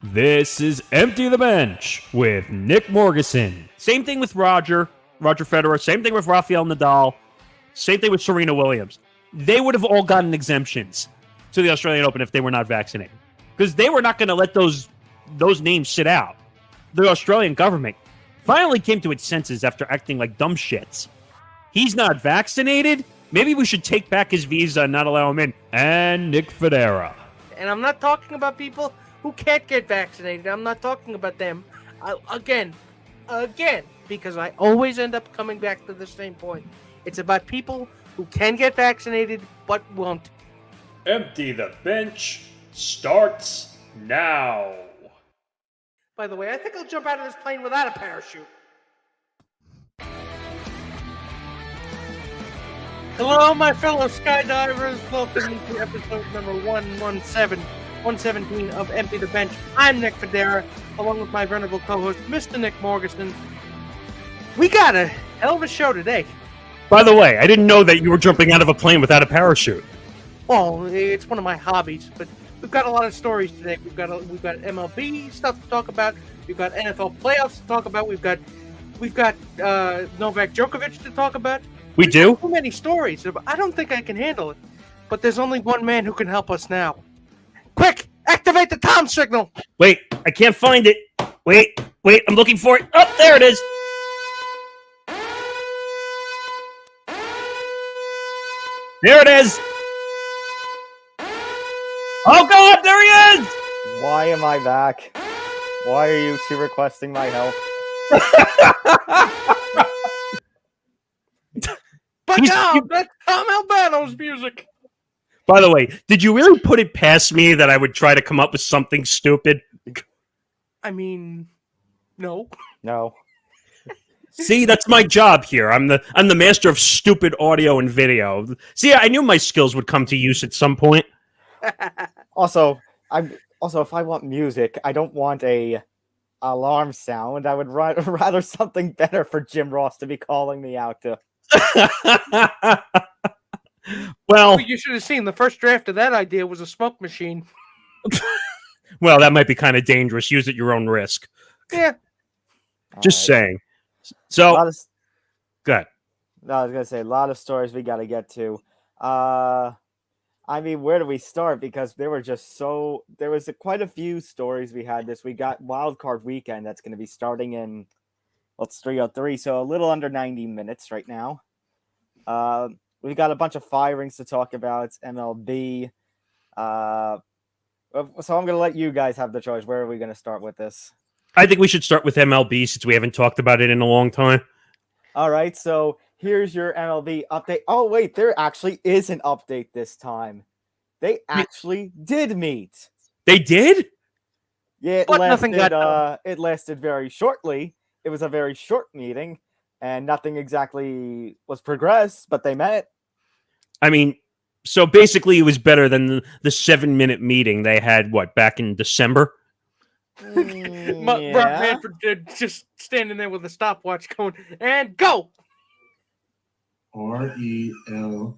This is Empty the Bench with Nick Morgasen. Same thing with Roger Federer. Same thing with Rafael Nadal. Same thing with Serena Williams. They would have all gotten exemptions to the Australian Open if they were not vaccinated, because they were not going to let those names sit out. The Australian government finally came to its senses after acting like dumb shits. He's not vaccinated. Maybe we should take back his visa and not allow him in. And Nick Fodera. And I'm not talking about people who can't get vaccinated. I'm not talking about them. Again, because I always end up coming back to the same point. It's about people who can get vaccinated but won't. Empty the Bench starts now. By the way, I think I'll jump out of this plane without a parachute. Hello, my fellow skydivers. Welcome to episode number 117 of Empty the Bench. I'm Nick Fodera, along with my venerable co-host, Mr. Nick Morgasen. We got a hell of a show today. By the way, I didn't know that you were jumping out of a plane without a parachute. Well, it's one of my hobbies, but we've got a lot of stories today. We've got MLB stuff to talk about. We've got NFL playoffs to talk about. We've got Novak Djokovic to talk about. We do? So many stories. I don't think I can handle it. But there's only one man who can help us now. Quick! Activate the Tom signal! Wait, I can't find it. Wait, I'm looking for it. Oh, there it is. There it is. Oh, God, there he is! Why am I back? Why are you two requesting my help? But no, that's Tom Albano's music! By the way, did you really put it past me that I would try to come up with something stupid? I mean, no. No. See, that's my job here. I'm the master of stupid audio and video. See, I knew my skills would come to use at some point. Also, if I want music, I don't want a alarm sound. I would rather something better for Jim Ross to be calling me out to. Well, You should have seen the first draft of that idea was a smoke machine. well, that might be kind of dangerous. Use at your own risk. Yeah. Just saying. So, go ahead. No, I was gonna say a lot of stories we got to get to. I mean, where do we start? Because there was quite a few stories we had this. We got Wild Card weekend that's going to be starting in, it's 3:03, so a little under 90 minutes right now. We've got a bunch of firings to talk about. It's MLB. So I'm going to let you guys have the choice. Where are we going to start with this? I think we should start with MLB since we haven't talked about it in a long time. All right, so here's your MLB update. Oh, wait, there actually is an update this time. They actually did meet. They did? Yeah, But nothing got done. It lasted very shortly. It was a very short meeting, and nothing exactly was progressed, but they met. I mean, so basically it was better than the 7-minute meeting they had, back in December? Rob Manfred just standing there with a stopwatch going, and go! RELAX.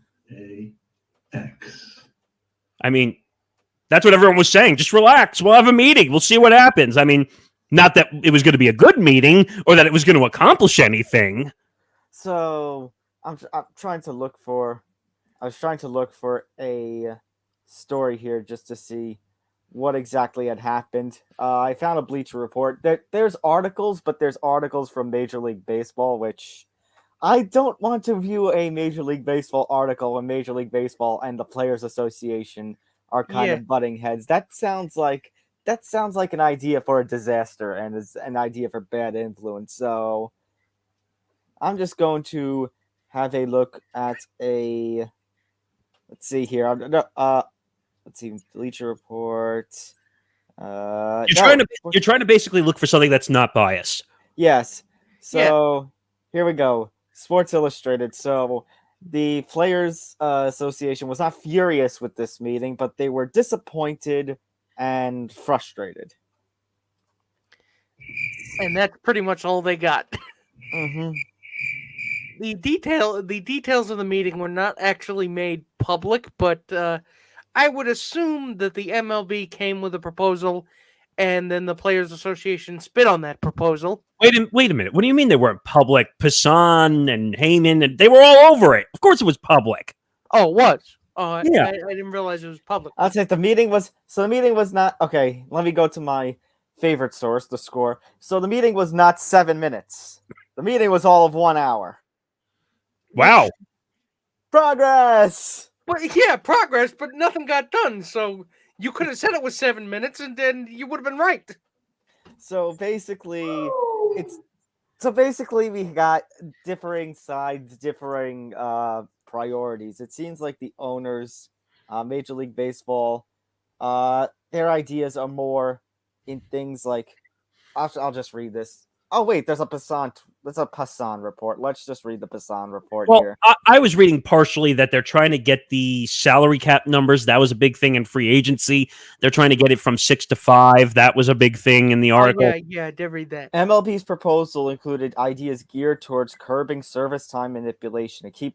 I mean, that's what everyone was saying. Just relax. We'll have a meeting. We'll see what happens. I mean, not that it was going to be a good meeting or that it was going to accomplish anything. So I was trying to look for a story here just to see what exactly had happened. I found a Bleacher Report. There's articles, but there's articles from Major League Baseball, which I don't want to view a Major League Baseball article when Major League Baseball and the Players Association are kind of butting heads. That sounds like an idea for a disaster and is an idea for bad influence. So I'm just going to have a look at let's see here. Let's see, Bleacher Report. You're trying to basically look for something that's not biased. Yes. So Here we go. Sports Illustrated. So the Players Association was not furious with this meeting, but they were disappointed and frustrated. And that's pretty much all they got. Mm-hmm. The details of the meeting were not actually made public, but I would assume that the MLB came with a proposal and then the Players Association spit on that proposal. Wait a minute. What do you mean they weren't public? Passan and Heyman, and they were all over it. Of course it was public. Oh, it was. Oh, Yeah. I didn't realize it was public. I'll say the meeting was not okay. Let me go to my favorite source, the Score. So the meeting was not 7 minutes. The meeting was all of 1 hour. Wow. Progress. But yeah, progress, but nothing got done. So you could have said it was 7 minutes, and then you would have been right. So basically, we got differing sides, differing priorities. It seems like the owners, Major League Baseball, their ideas are more in things like. I'll just read this. Oh wait, there's a Passan report. Let's just read the Passan report here. I was reading partially that they're trying to get the salary cap numbers. That was a big thing in free agency. They're trying to get it from 6 to 5. That was a big thing in the article. Yeah, I did read that. MLB's proposal included ideas geared towards curbing service time manipulation, a key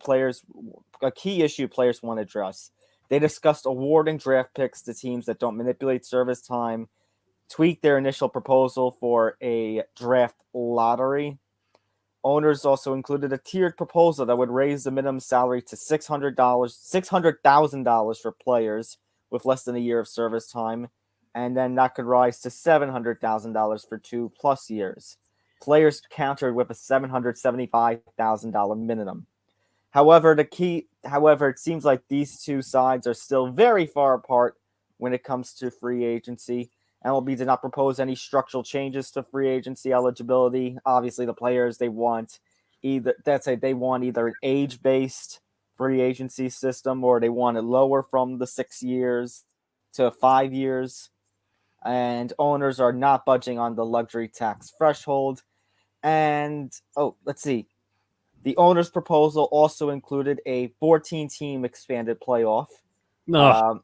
issue players want to address. They discussed awarding draft picks to teams that don't manipulate service time, tweaked their initial proposal for a draft lottery. Owners also included a tiered proposal that would raise the minimum salary to $600,000 for players with less than a year of service time, and then that could rise to $700,000 for 2+ years. Players countered with a $775,000 minimum. However, it seems like these two sides are still very far apart when it comes to free agency. MLB did not propose any structural changes to free agency eligibility. Obviously, the players they want either an age-based free agency system, or they want it lower from the 6 years to 5 years. And owners are not budging on the luxury tax threshold. And let's see. The owners' proposal also included a 14-team expanded playoff. No.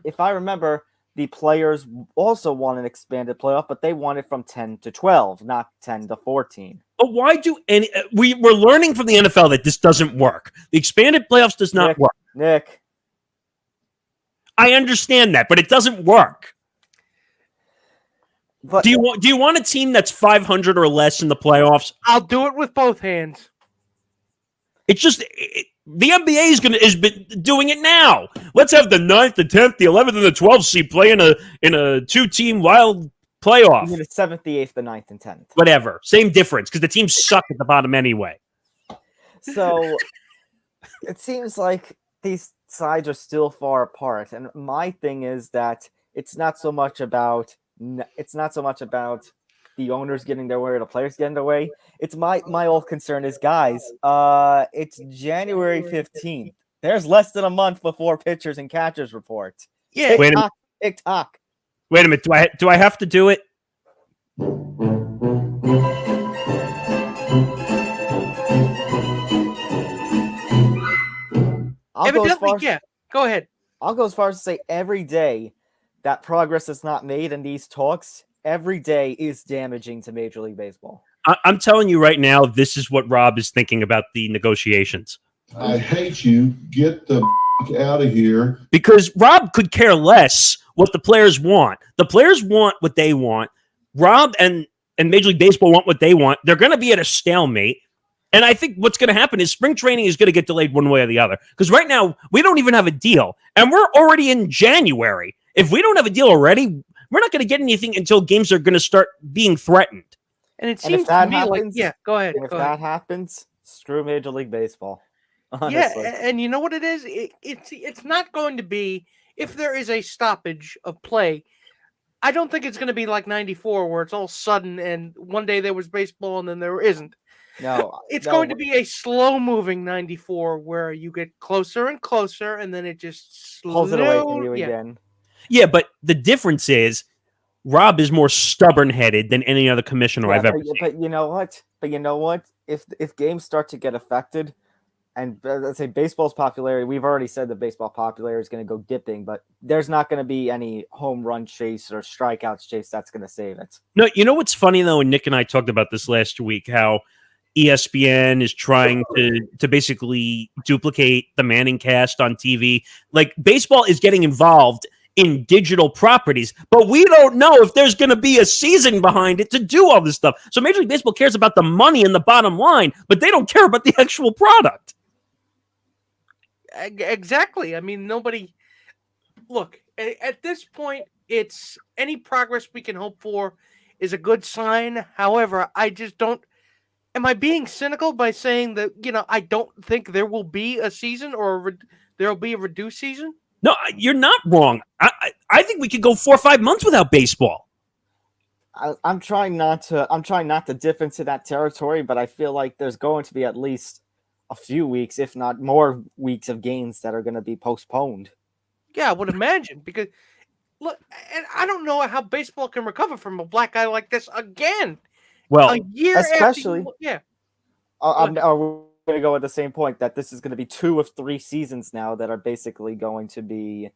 If I remember, the players also want an expanded playoff, but they want it from 10 to 12, not 10 to 14. But why we're learning from the NFL that this doesn't work. The expanded playoffs does not work. Nick. I understand that, but it doesn't work. But, do you want a team that's 500 or less in the playoffs? I'll do it with both hands. It's just the NBA is been doing it now. Let's have the 9th, the 10th, the 11th, and the 12th seed play in a 2-team wild playoff. You mean the 7th, the 8th, the 9th, and 10th. Whatever, same difference because the teams suck at the bottom anyway. So it seems like these sides are still far apart, and my thing is that it's not so much about the owners getting their way or the players getting their way. It's my old concern is, guys, it's January 15th. There's less than a month before pitchers and catchers report. Yeah. TikTok. Wait a minute. Do I have to do it? Go ahead. I'll go as far as to say every day that progress is not made in these talks, every day is damaging to Major League Baseball. I'm telling you right now, this is what Rob is thinking about the negotiations. I hate you. Get the out of here. Because Rob could care less what the players want. The players want what they want. Rob and Major League Baseball want what they want. They're going to be at a stalemate. And I think what's going to happen is spring training is going to get delayed one way or the other. Because right now, we don't even have a deal. And we're already in January. If we don't have a deal already, we're not going to get anything until games are going to start being threatened. And it seems to me go ahead. If that happens, screw Major League Baseball. Honestly. Yeah, and you know what it is? It's not going to be, if there is a stoppage of play, I don't think it's going to be like 94 where it's all sudden and one day there was baseball and then there isn't. No. It's going to be a slow-moving 94 where you get closer and closer and then it just pulls it away from you again. Yeah, but the difference is Rob is more stubborn-headed than any other commissioner I've ever seen. But you know what? If games start to get affected, and let's say baseball's popularity, we've already said that baseball popularity is going to go dipping, but there's not going to be any home run chase or strikeouts chase that's going to save it. No, you know what's funny, though, and Nick and I talked about this last week, how ESPN is trying to basically duplicate the Manning cast on TV. Like, baseball is getting involved in digital properties, but we don't know if there's going to be a season behind it to do all this stuff. So Major League Baseball cares about the money and the bottom line, but they don't care about the actual product. Exactly. I mean, nobody. Look, at this point, it's any progress we can hope for is a good sign. However, I just don't. Am I being cynical by saying that, I don't think there will be a season or there will be a reduced season? No, you're not wrong. I think we could go 4 or 5 months without baseball. I'm trying not to dip into that territory, but I feel like there's going to be at least a few weeks, if not more weeks, of games that are going to be postponed. Yeah, I would imagine, because look, and I don't know how baseball can recover from a black eye like this again. Well, a year especially after, yeah. I'm going to go at the same point that this is going to be 2 of 3 seasons now that are basically going to be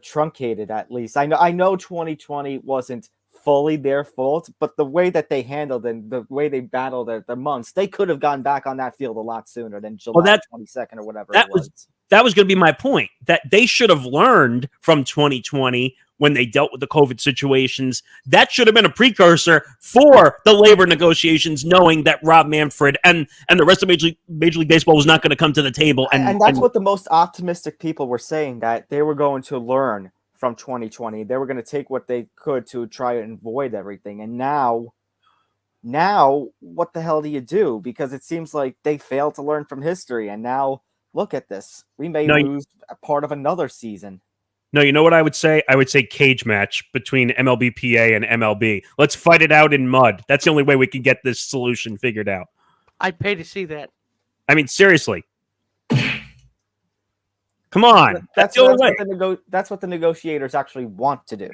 truncated. At least I know 2020 wasn't fully their fault, but the way that they handled and the way they battled the months, they could have gone back on that field a lot sooner than July 22nd or whatever it was. That was going to be my point, that they should have learned from 2020 when they dealt with the COVID situations. That should have been a precursor for the labor negotiations, knowing that Rob Manfred and the rest of Major League Baseball was not going to come to the table. And that's what the most optimistic people were saying, that they were going to learn from 2020. They were going to take what they could to try and avoid everything. And now, what the hell do you do? Because it seems like they failed to learn from history. And now, look at this. We may lose a part of another season. No, you know what I would say? I would say cage match between MLBPA and MLB. Let's fight it out in mud. That's the only way we can get this solution figured out. I'd pay to see that. I mean, seriously. Come on. That's the only way. That's what the negotiators actually want to do.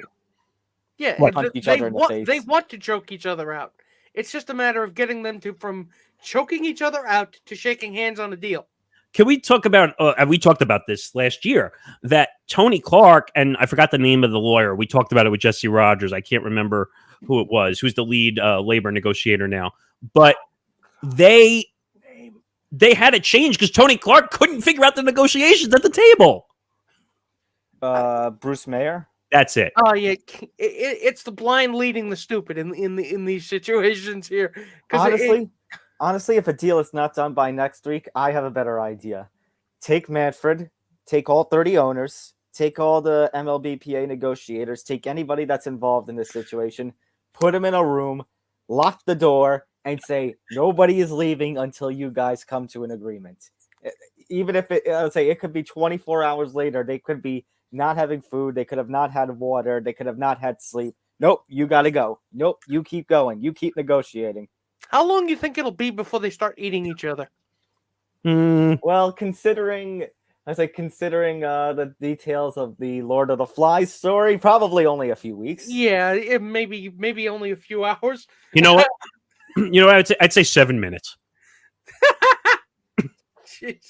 Yeah, punch each other in the face. They want to choke each other out. It's just a matter of getting them from choking each other out to shaking hands on a deal. Can we talk about, we talked about this last year, that Tony Clark, and I forgot the name of the lawyer. We talked about it with Jesse Rogers. I can't remember who it was, who's the lead labor negotiator now. But they had to change because Tony Clark couldn't figure out the negotiations at the table. Bruce Mayer? That's it. Oh, yeah. It's the blind leading the stupid in these situations here. Honestly, if a deal is not done by next week, I have a better idea. Take Manfred, take all 30 owners, take all the MLBPA negotiators, take anybody that's involved in this situation, put them in a room, lock the door, and say, nobody is leaving until you guys come to an agreement. Even if it could be 24 hours later, they could be not having food, they could have not had water, they could have not had sleep. Nope, you got to go. Nope, you keep going. You keep negotiating. How long do you think it'll be before they start eating each other? Well, considering the details of the Lord of the Flies story, probably only a few weeks. Yeah, maybe only a few hours. You know what? I'd say 7 minutes.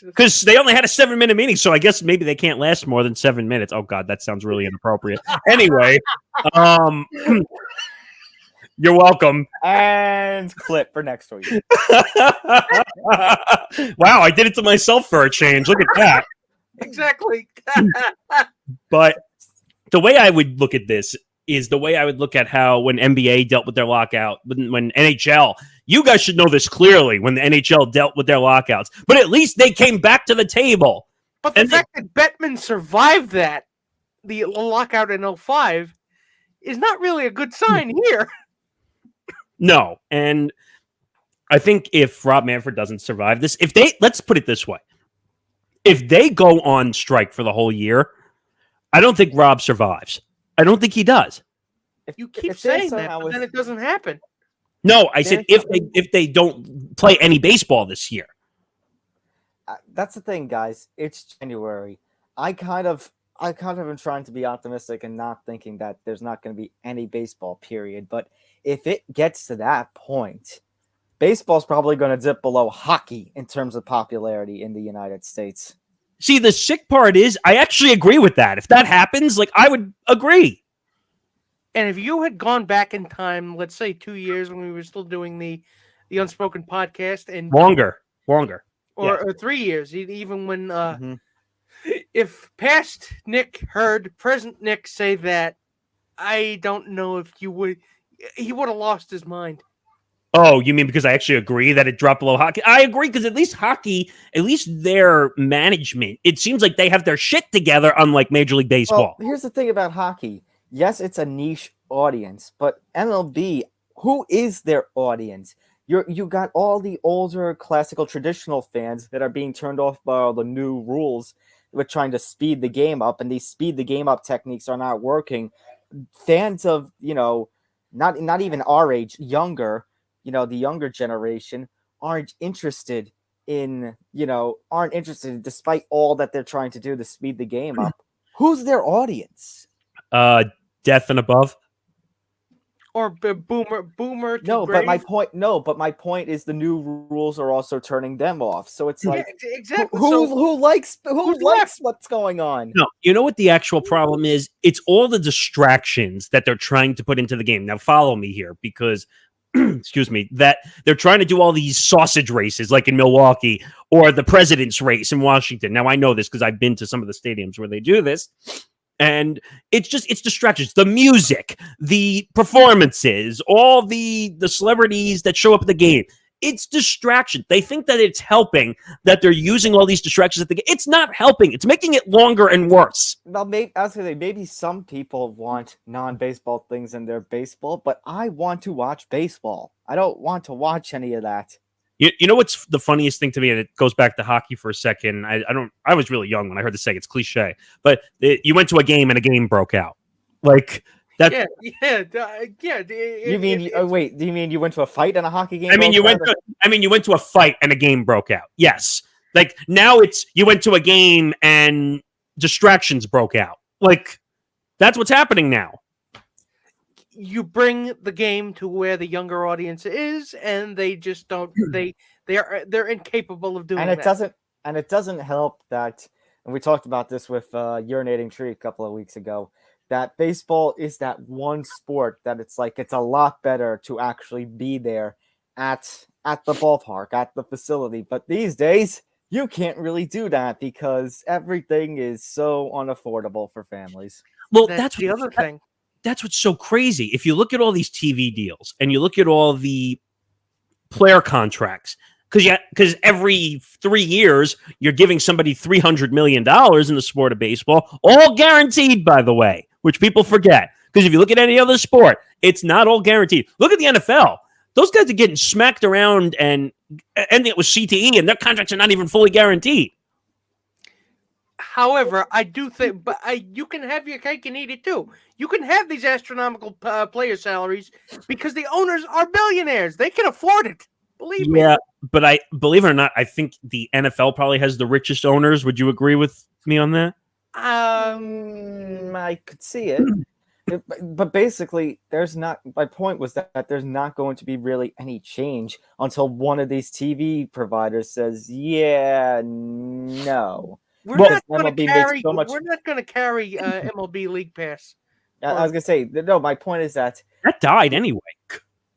Because they only had a 7-minute meeting, so I guess maybe they can't last more than 7 minutes. Oh God, that sounds really inappropriate. Anyway, you're welcome. And clip for next week. Wow, I did it to myself for a change. Look at that. Exactly. But the way I would look at this is the way I would look at how when NBA dealt with their lockout, when NHL, you guys should know this clearly when the NHL dealt with their lockouts, but at least they came back to the table. But the fact that Bettman survived the lockout in 2005, is not really a good sign here. No, and I think if Rob Manfred doesn't survive this, let's put it this way. If they go on strike for the whole year, I don't think Rob survives. I don't think he does. You keep saying that, but then it doesn't happen. No, I said if they don't play any baseball this year. That's the thing, guys. It's January. I kind of am trying to be optimistic and not thinking that there's not going to be any baseball, period. But if it gets to that point, baseball's probably going to dip below hockey in terms of popularity in the United States. See, the sick part is I actually agree with that. If that happens, I would agree. And if you had gone back in time, let's say 2 years when we were still doing the Unspoken podcast, and longer, or 3 years, even when If past Nick heard present Nick say that, I don't know if he would have lost his mind. Oh, you mean because I actually agree that it dropped below hockey? I agree because at least hockey, at least their management, it seems like they have their shit together, unlike Major League Baseball. Well, here's the thing about hockey. Yes, it's a niche audience, but MLB, who is their audience? You got all the older classical traditional fans that are being turned off by all the new rules with trying to speed the game up, and these speed the game up techniques are not working. Fans of, not even our age, younger, the younger generation aren't interested despite all that they're trying to do to speed the game up. Who's their audience? Death and above. Or boomer. No, but my point is the new rules are also turning them off. So it's like, exactly. Who likes what's going on? No, you know what the actual problem is? It's all the distractions that they're trying to put into the game. Now, follow me here because, excuse me, that they're trying to do all these sausage races like in Milwaukee or the president's race in Washington. Now, I know this because I've been to some of the stadiums where they do this. And it's distractions. The music, the performances, all the celebrities that show up at the game. It's distraction. They think that it's helping, that they're using all these distractions at the game. It's not helping. It's making it longer and worse. Well, maybe some people want non-baseball things in their baseball, but I want to watch baseball. I don't want to watch any of that. You know what's the funniest thing to me, and it goes back to hockey for a second. I was really young when I heard this saying. It's cliche, but you went to a game and a game broke out. Like that. Yeah. You mean you went to a fight in a hockey game? You went to a fight and a game broke out. Yes. Like now you went to a game and distractions broke out. Like that's what's happening now. You bring the game to where the younger audience is, and they just don't. They're incapable of doing. And it doesn't help that. And we talked about this with Urinating Tree a couple of weeks ago. That baseball is that one sport that it's a lot better to actually be there at the ballpark, at the facility. But these days, you can't really do that because everything is so unaffordable for families. Well, that's the other thing. That's what's so crazy. If you look at all these TV deals and you look at all the player contracts, because every 3 years you're giving somebody $300 million in the sport of baseball, all guaranteed, by the way, which people forget. Because if you look at any other sport, it's not all guaranteed. Look at the NFL. Those guys are getting smacked around and ending it with CTE, and their contracts are not even fully guaranteed. However, I do think, you can have your cake and eat it too. You can have these astronomical player salaries because the owners are billionaires. They can afford it. Believe me. Yeah, but believe it or not, I think the NFL probably has the richest owners. Would you agree with me on that? I could see it. But basically, my point was that there's not going to be really any change until one of these TV providers says, yeah, no. We're not going to carry MLB League Pass. I was going to say, no, my point is that died anyway.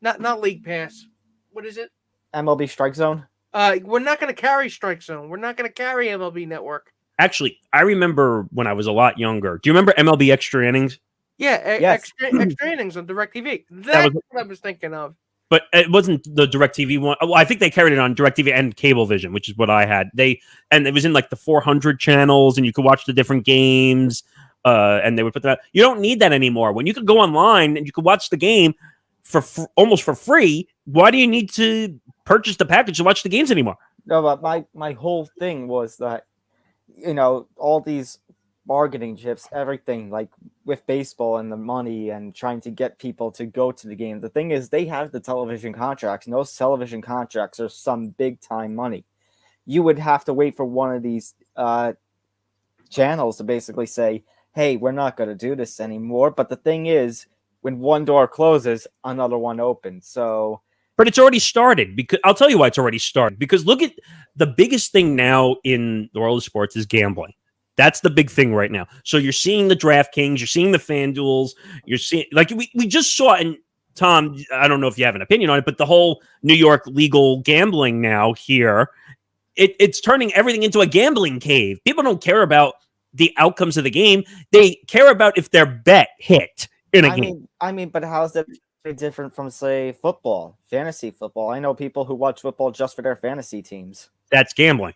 Not League Pass. What is it? MLB Strike Zone? We're not going to carry Strike Zone. We're not going to carry MLB Network. Actually, I remember when I was a lot younger. Do you remember MLB Extra Innings? Yeah, yes. extra Innings on DirecTV. That's what I was thinking of. But it wasn't the DirecTV one. Well, I think they carried it on DirecTV and Cablevision, which is what I had. And it was in like the 400 channels, and you could watch the different games. And they would put that. You don't need that anymore. When you could go online and you could watch the game for almost for free, why do you need to purchase the package to watch the games anymore? No, but my whole thing was that all these bargaining chips, everything like with baseball and the money and trying to get people to go to the game. The thing is, they have the television contracts, and those television contracts are some big time money. You would have to wait for one of these channels to basically say, hey, we're not going to do this anymore. But the thing is, when one door closes, another one opens. But it's already started. Because I'll tell you why it's already started. Because look at the biggest thing now in the world of sports is gambling. That's the big thing right now. So you're seeing the DraftKings, you're seeing the FanDuels, you're seeing like we just saw. And Tom, I don't know if you have an opinion on it, but the whole New York legal gambling now here, it's turning everything into a gambling cave. People don't care about the outcomes of the game. They care about if their bet hit in a game. I mean, but how's that different from, say, football, fantasy football? I know people who watch football just for their fantasy teams. That's gambling.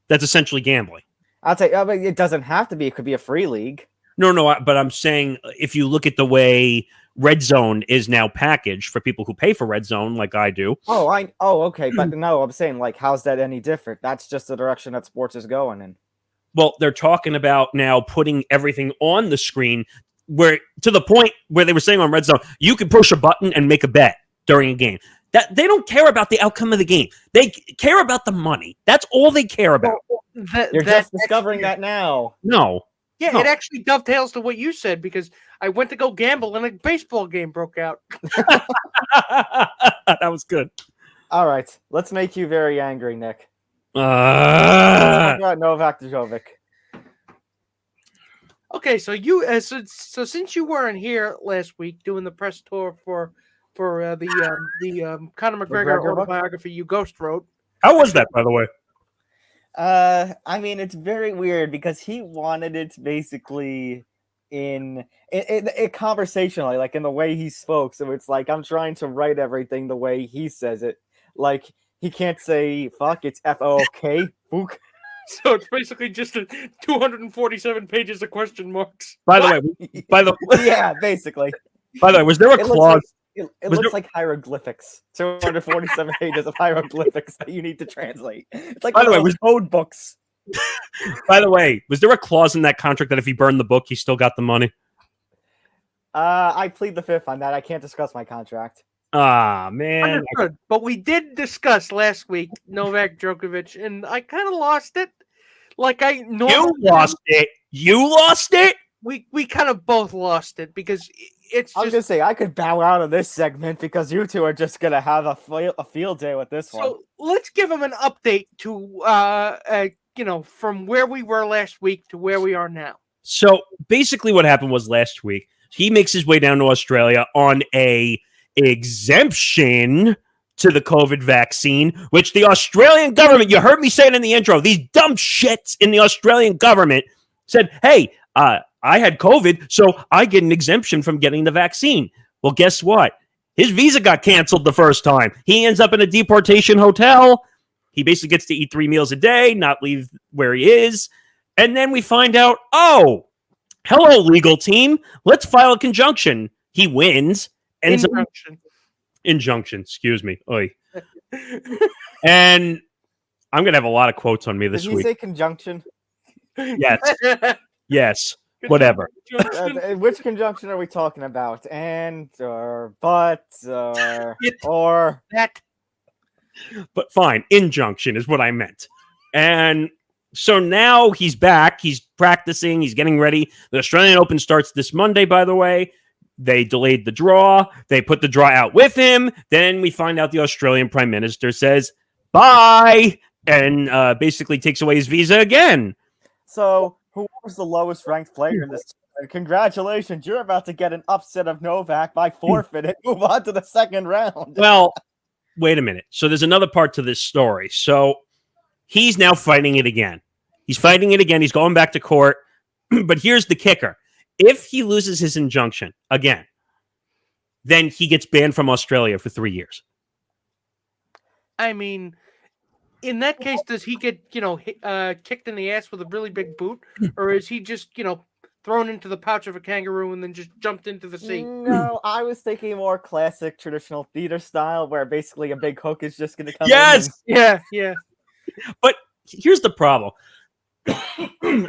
That's essentially gambling. I'll tell you, I mean, it doesn't have to be. It could be a free league. No, but I'm saying if you look at the way Red Zone is now packaged for people who pay for Red Zone, like I do. Okay, but no, I'm saying, like, how's that any different? That's just the direction that sports is going in. Well, they're talking about now putting everything on the screen, where to the point where they were saying on Red Zone, you can push a button and make a bet during a game. That they don't care about the outcome of the game. They care about the money. That's all they care about. You're just discovering that now. No. Yeah, No. It actually dovetails to what you said, because I went to go gamble and a baseball game broke out. That was good. All right, let's make you very angry, Nick. Uh, Talk about Novak Djokovic. Okay, so you so since you weren't here last week doing the press tour for the Conor McGregor McGregor book? autobiography you ghost wrote. how was that, by the way? I mean, it's very weird because he wanted it basically in conversationally, like in the way he spoke. So it's like I'm trying to write everything the way he says it. Like he can't say fuck, it's F-O-K, fook. So it's basically just 247 pages of question marks. By the way, Yeah, basically. was there a clause? It Was looks like hieroglyphics. 247 pages of hieroglyphics that you need to translate. It's like By the way, code books. By the way, was there a clause in that contract that if he burned the book, he still got the money? I plead the fifth on that. I can't discuss my contract. Ah, man. Understood. But we did discuss last week Novak Djokovic, and I kind of lost it. Like I normally You lost it. You lost it? We kind of both lost it because it's I was just gonna say I could bow out of this segment because you two are just gonna have a field day with this one. so. Let's give him an update to from where we were last week to where we are now. So basically what happened was last week, he makes his way down to Australia on a exemption to the COVID vaccine, which the Australian government, you heard me say it in the intro, these dumb shits in the Australian government said, hey, I had COVID, so I get an exemption from getting the vaccine. Well, guess what? His visa got canceled the first time. He ends up in a deportation hotel. He basically gets to eat 3 meals a day, not leave where he is. And then we find out, oh, hello, legal team. Let's file a conjunction. He wins. Ends up injunction, excuse me. Oy. And I'm going to have a lot of quotes on me this Did he week. say conjunction? Yes. Yes. Whatever. Which conjunction are we talking about? And or but or That But fine. Injunction is what I meant. And so now he's back. He's practicing. He's getting ready. The Australian Open starts this Monday, by the way. They delayed the draw. They put the draw out with him. Then we find out the Australian Prime Minister says, bye, and basically takes away his visa again. so who was the lowest ranked player in this tournament? Congratulations, you're about to get an upset of Novak by forfeit and move on to the second round. Well, wait a minute. So there's another part to this story. So he's now fighting it again. He's fighting it again. He's going back to court. But here's the kicker. If he loses his injunction again, then he gets banned from Australia for 3 years. I mean, in that case, does he get kicked in the ass with a really big boot, or is he just thrown into the pouch of a kangaroo and then just jumped into the sea? No, I was thinking more classic traditional theater style where basically a big hook is just going to come Yes! in. Yeah. But here's the problem.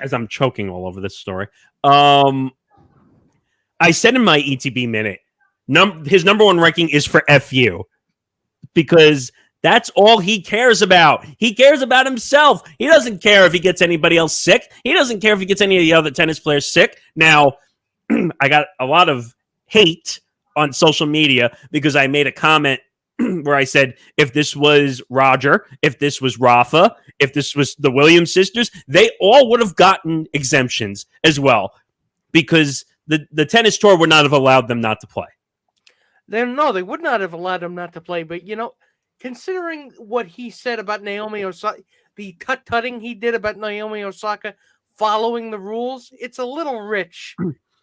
As I'm choking all over this story. I said in my ETB minute, his number one ranking is for FU because that's all he cares about. He cares about himself. He doesn't care if he gets anybody else sick. He doesn't care if he gets any of the other tennis players sick. Now, I got a lot of hate on social media because I made a comment where I said, if this was Roger, if this was Rafa, if this was the Williams sisters, they all would have gotten exemptions as well because the tennis tour would not have allowed them not to play. They would not have allowed him not to play. But, considering what he said about Naomi Osaka, the tut-tutting he did about Naomi Osaka following the rules, it's a little rich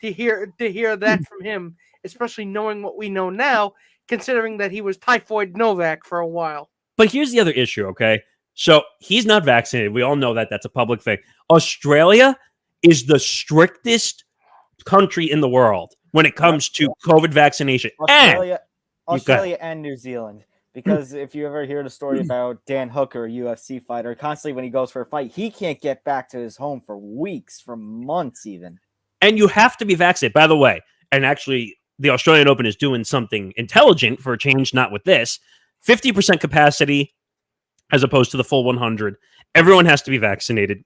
to hear that from him, especially knowing what we know now, considering that he was typhoid Novak for a while. But here's the other issue, okay? So he's not vaccinated. We all know that. That's a public thing. Australia is the strictest country in the world when it comes to COVID vaccination. Australia and New Zealand. Because if you ever hear the story about Dan Hooker, a UFC fighter, constantly when he goes for a fight, he can't get back to his home for weeks, for months even. And you have to be vaccinated. By the way, and actually the Australian Open is doing something intelligent for a change, not with this. 50% capacity as opposed to the full 100. Everyone has to be vaccinated,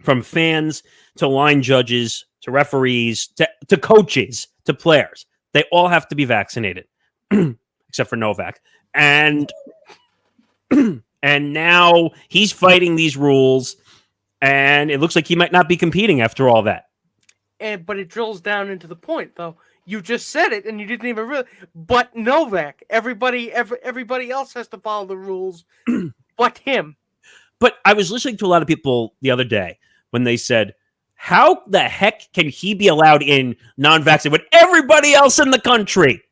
from fans to line judges to referees to coaches to players. They all have to be vaccinated, except for Novak. And now he's fighting these rules, and it looks like he might not be competing after all that. But it drills down into the point, though. You just said it, and you didn't even realize. But Novak, everybody else has to follow the rules, but him. But I was listening to a lot of people the other day when they said, how the heck can he be allowed in non-vaccinated when everybody else in the country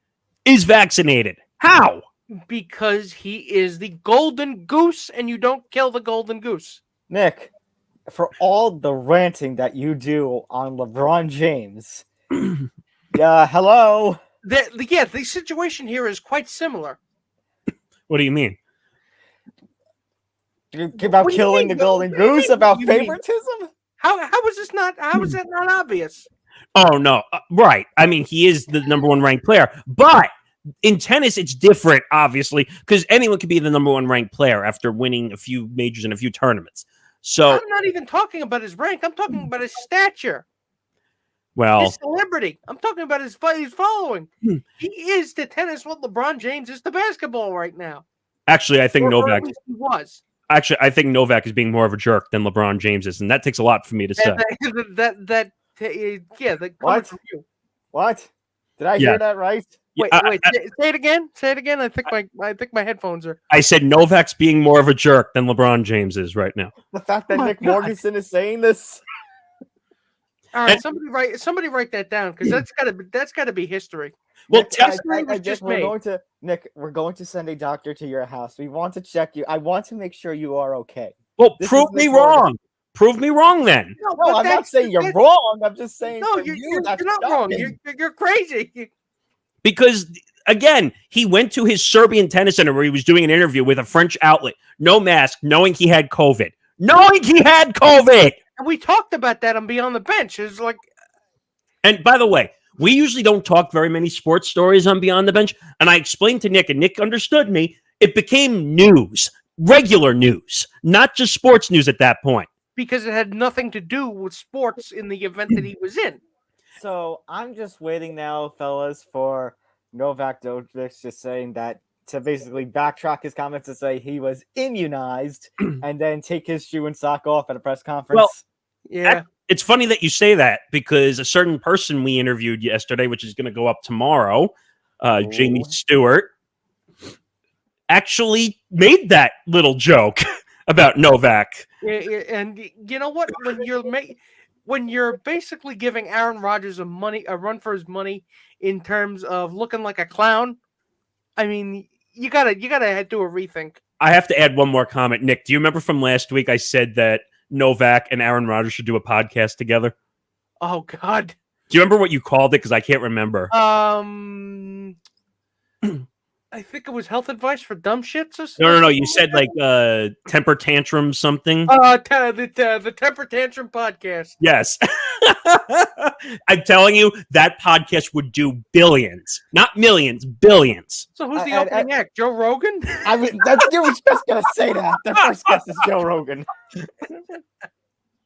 is vaccinated? How? Because he is the golden goose, and you don't kill the golden goose. Nick, for all the ranting that you do on LeBron James, hello. The situation here is quite similar. What do you mean? About killing the golden goose, about favoritism? How is this not? How is that not obvious? Oh no, right. I mean, he is the number one ranked player, but in tennis, it's different, obviously, because anyone could be the number one ranked player after winning a few majors and a few tournaments. So I'm not even talking about his rank. I'm talking about his stature. Well, his celebrity. I'm talking about his following. He is the tennis what LeBron James is to basketball right now. Actually, I think Novak was. Actually, I think Novak is being more of a jerk than LeBron James is, and that takes a lot for me to say. What? What? Did I hear that right? Wait, say it again. Say it again. I think my headphones are. I said Novak's being more of a jerk than LeBron James is right now. The fact that Nick Morgasen is saying this. All right, somebody write that down, because that's gotta be history. Well, Nick, we're going to send a doctor to your house. We want to check you. I want to make sure you are okay. Well, prove me wrong. Prove me wrong then. No, I'm not saying you're wrong. I'm just saying you're not wrong. You're crazy. Because, again, he went to his Serbian tennis center where he was doing an interview with a French outlet, no mask, knowing he had COVID. And we talked about that on Beyond the Bench. It's like... And by the way, we usually don't talk very many sports stories on Beyond the Bench, and I explained to Nick, and Nick understood me. It became news, regular news, not just sports news at that point. Because it had nothing to do with sports in the event that he was in. So I'm just waiting now, fellas, for Novak Djokovic just saying that, to basically backtrack his comments to say he was immunized and then take his shoe and sock off at a press conference. Well, yeah. It's funny that you say that, because a certain person we interviewed yesterday, which is going to go up tomorrow, Jamie Stewart, actually made that little joke about Novak. Yeah, and you know what? When you're basically giving Aaron Rodgers a run for his money in terms of looking like a clown, I mean, you gotta do a rethink. I have to add one more comment, Nick. Do you remember from last week I said that Novak and Aaron Rodgers should do a podcast together? Oh God! Do you remember what you called it? Because I can't remember. I think it was health advice for dumb shits or something. No. You said like temper tantrum something. The temper tantrum podcast. Yes. I'm telling you, that podcast would do billions, not millions, billions. So who's the opening act? Joe Rogan? You was just gonna say that. The first guest is Joe Rogan.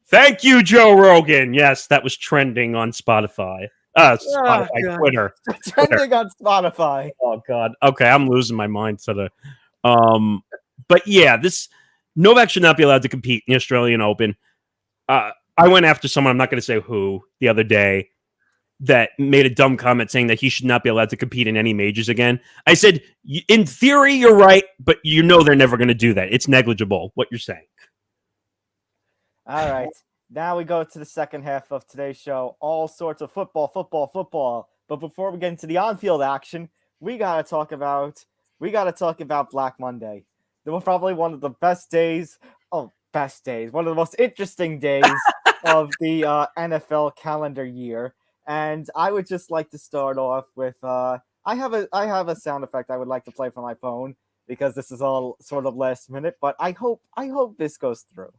Thank you, Joe Rogan. Yes, that was trending on Spotify. Twitter. Trending on Spotify. Oh God. Okay, I'm losing my mind today. But yeah, this Novak should not be allowed to compete in the Australian Open. I went after someone, I'm not going to say who, the other day, that made a dumb comment saying that he should not be allowed to compete in any majors again. I said, in theory, you're right, but you know they're never going to do that. It's negligible, what you're saying. All right. Now we go to the second half of today's show. All sorts of football. But before we get into the on-field action, we gotta talk about Black Monday. They were probably one of the best days, one of the most interesting days of the NFL calendar year. And I would just like to start off with I have a sound effect I would like to play from my phone because this is all sort of last minute, but I hope this goes through.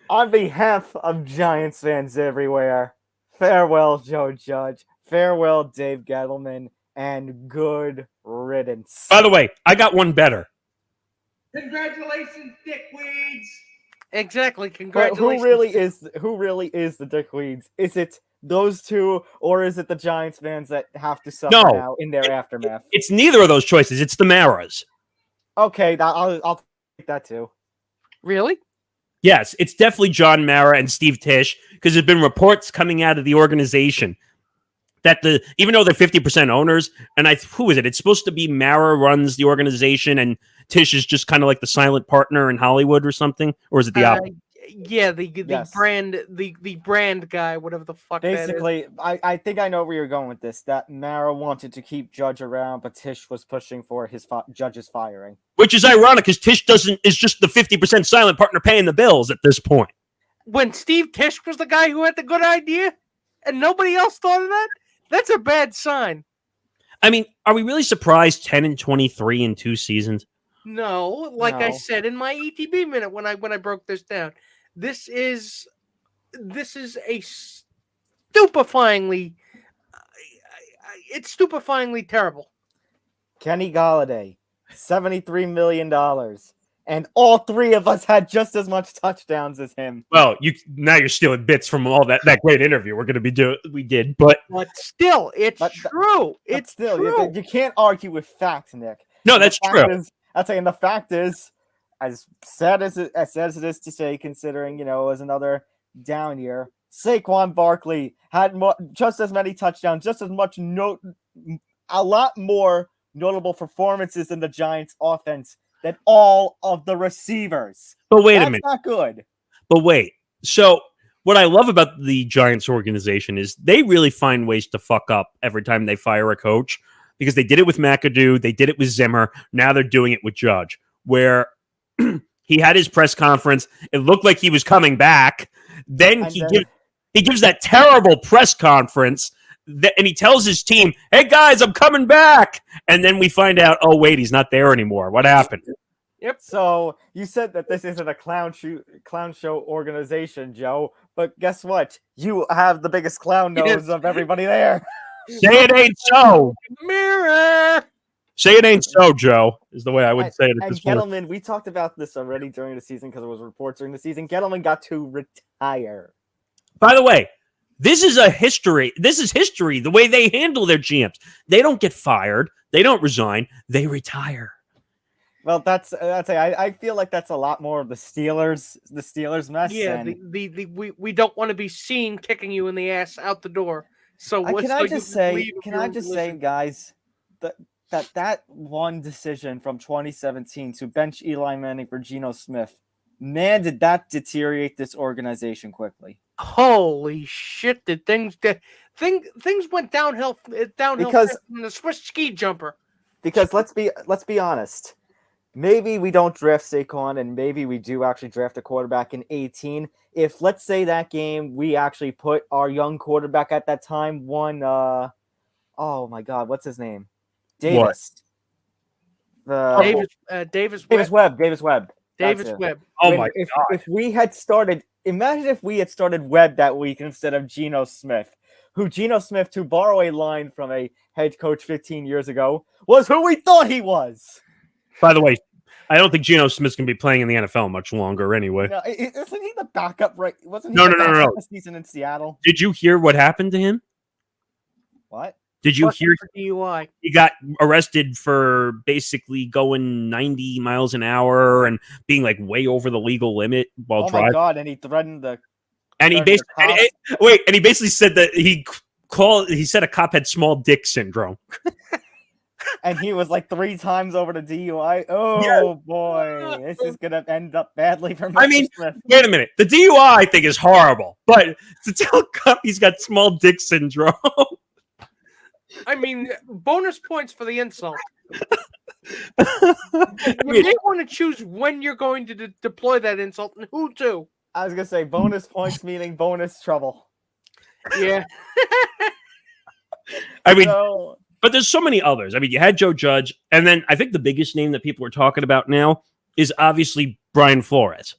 On behalf of Giants fans everywhere, farewell Joe Judge, farewell Dave Gettleman, and good riddance. By the way, I got one better. Congratulations, Dickweeds. Exactly. Congratulations. Who really is the Dickweeds? Is it those two, or is it the Giants fans that have to suffer now in their aftermath? It's neither of those choices. It's the Maras. Okay, I'll take that too. Really? Yes, it's definitely John Mara and Steve Tisch, because there's been reports coming out of the organization that even though they're 50% owners, and who is it? It's supposed to be Mara runs the organization and Tisch is just kind of like the silent partner in Hollywood or something, or is it the opposite? Yeah, the brand guy, whatever the fuck. Basically, that is. I think I know where you're going with this. That Mara wanted to keep Judge around, but Tisch was pushing for his Judge's firing. Which is ironic, because Tisch is just the 50% silent partner paying the bills at this point. When Steve Tisch was the guy who had the good idea, and nobody else thought of that, that's a bad sign. I mean, are we really surprised 10-23 in 2 seasons? No, I said in my ETB minute when I broke this down, this is a stupefyingly terrible. Kenny Golladay, $73 million, and all three of us had just as much touchdowns as him. Well, now you're stealing bits from all that great interview we're going to be doing. We did, but still, it's true. It's still true. You can't argue with facts, Nick. No, that's true. I'll tell you, and the fact is, as sad as it is to say, considering, it was another down year, Saquon Barkley had just as many touchdowns, just as much a lot more notable performances in the Giants offense than all of the receivers. But wait a minute. That's not good. But wait. So what I love about the Giants organization is they really find ways to fuck up every time they fire a coach. Because they did it with McAdoo, they did it with Zimmer, now they're doing it with Judge, where he had his press conference, it looked like he was coming back, then he gives that terrible press conference, and he tells his team, hey guys, I'm coming back, and then we find out, oh wait, he's not there anymore. What happened? Yep. So you said that this isn't a clown show organization, Joe, but guess what? You have the biggest clown nose of everybody there. Say it ain't so. Mirror. Say it ain't so, Joe, is the way I would say it at this point. Gettleman, we talked about this already during the season because it was reports during the season. Gettleman got to retire. By the way, this is history. This is history, the way they handle their GMs. They don't get fired. They don't resign. They retire. Well, I feel like that's a lot more of the Steelers mess. Yeah, we don't want to be seen kicking you in the ass out the door. So can I just say, guys, that one decision from 2017 to bench Eli Manning for Geno Smith, man, did that deteriorate this organization quickly. Holy shit! Did things went downhill because from the Swiss ski jumper. Because let's be honest. Maybe we don't draft Saquon, and maybe we do actually draft a quarterback in 18. If, let's say, that game we actually put our young quarterback at that time, oh my God, what's his name? Davis. Davis Webb. Davis Webb. Oh my God. If we had started, imagine if we had started Webb that week instead of Geno Smith, to borrow a line from a head coach 15 years ago, was who we thought he was. By the way, I don't think Geno Smith's going to be playing in the NFL much longer anyway. No, isn't he the backup, right? Wasn't he No. This season in Seattle? Did you hear what happened to him? What? Did you hear DUI? He got arrested for basically going 90 miles an hour and being like way over the legal limit while driving. Oh my God, and he threatened the... And he basically said that he said a cop had small dick syndrome. and he was like 3 times over the DUI. Oh boy, this is gonna end up badly for Mr. I mean, Smith. wait a minute. The DUI thing is horrible, but to tell Cup he's got small dick syndrome. I mean, bonus points for the insult. I You mean, may want to choose when you're going to deploy that insult and who to. I was gonna say bonus points meaning bonus trouble. Yeah. I mean, So, but there's so many others. I mean, you had Joe Judge, and then I think the biggest name that people are talking about now is obviously Brian Flores.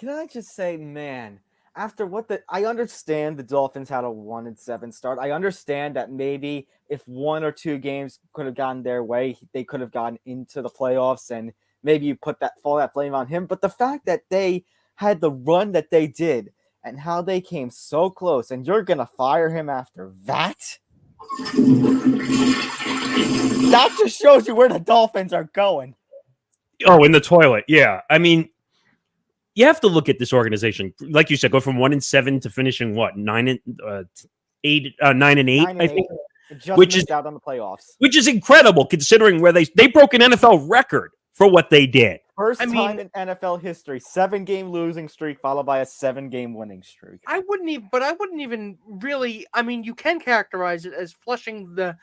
can I just say, man, after I understand the Dolphins had a 1-7 start. I understand that maybe if 1 or 2 games could have gotten their way, they could have gotten into the playoffs, and maybe you put that blame on him. But the fact that they had the run that they did and how they came so close, and you're gonna fire him after that? That just shows you where the Dolphins are going. Oh, in the toilet. Yeah. I mean, you have to look at this organization. Like you said, go from 1-7 to finishing what? 9-8, 9-8, I think. Just Which missed is out on the playoffs. Which is incredible considering where they broke an NFL record for what they did. First time in NFL history, 7-game losing streak followed by a 7-game winning streak. I wouldn't even really. I mean, you can characterize it as flushing the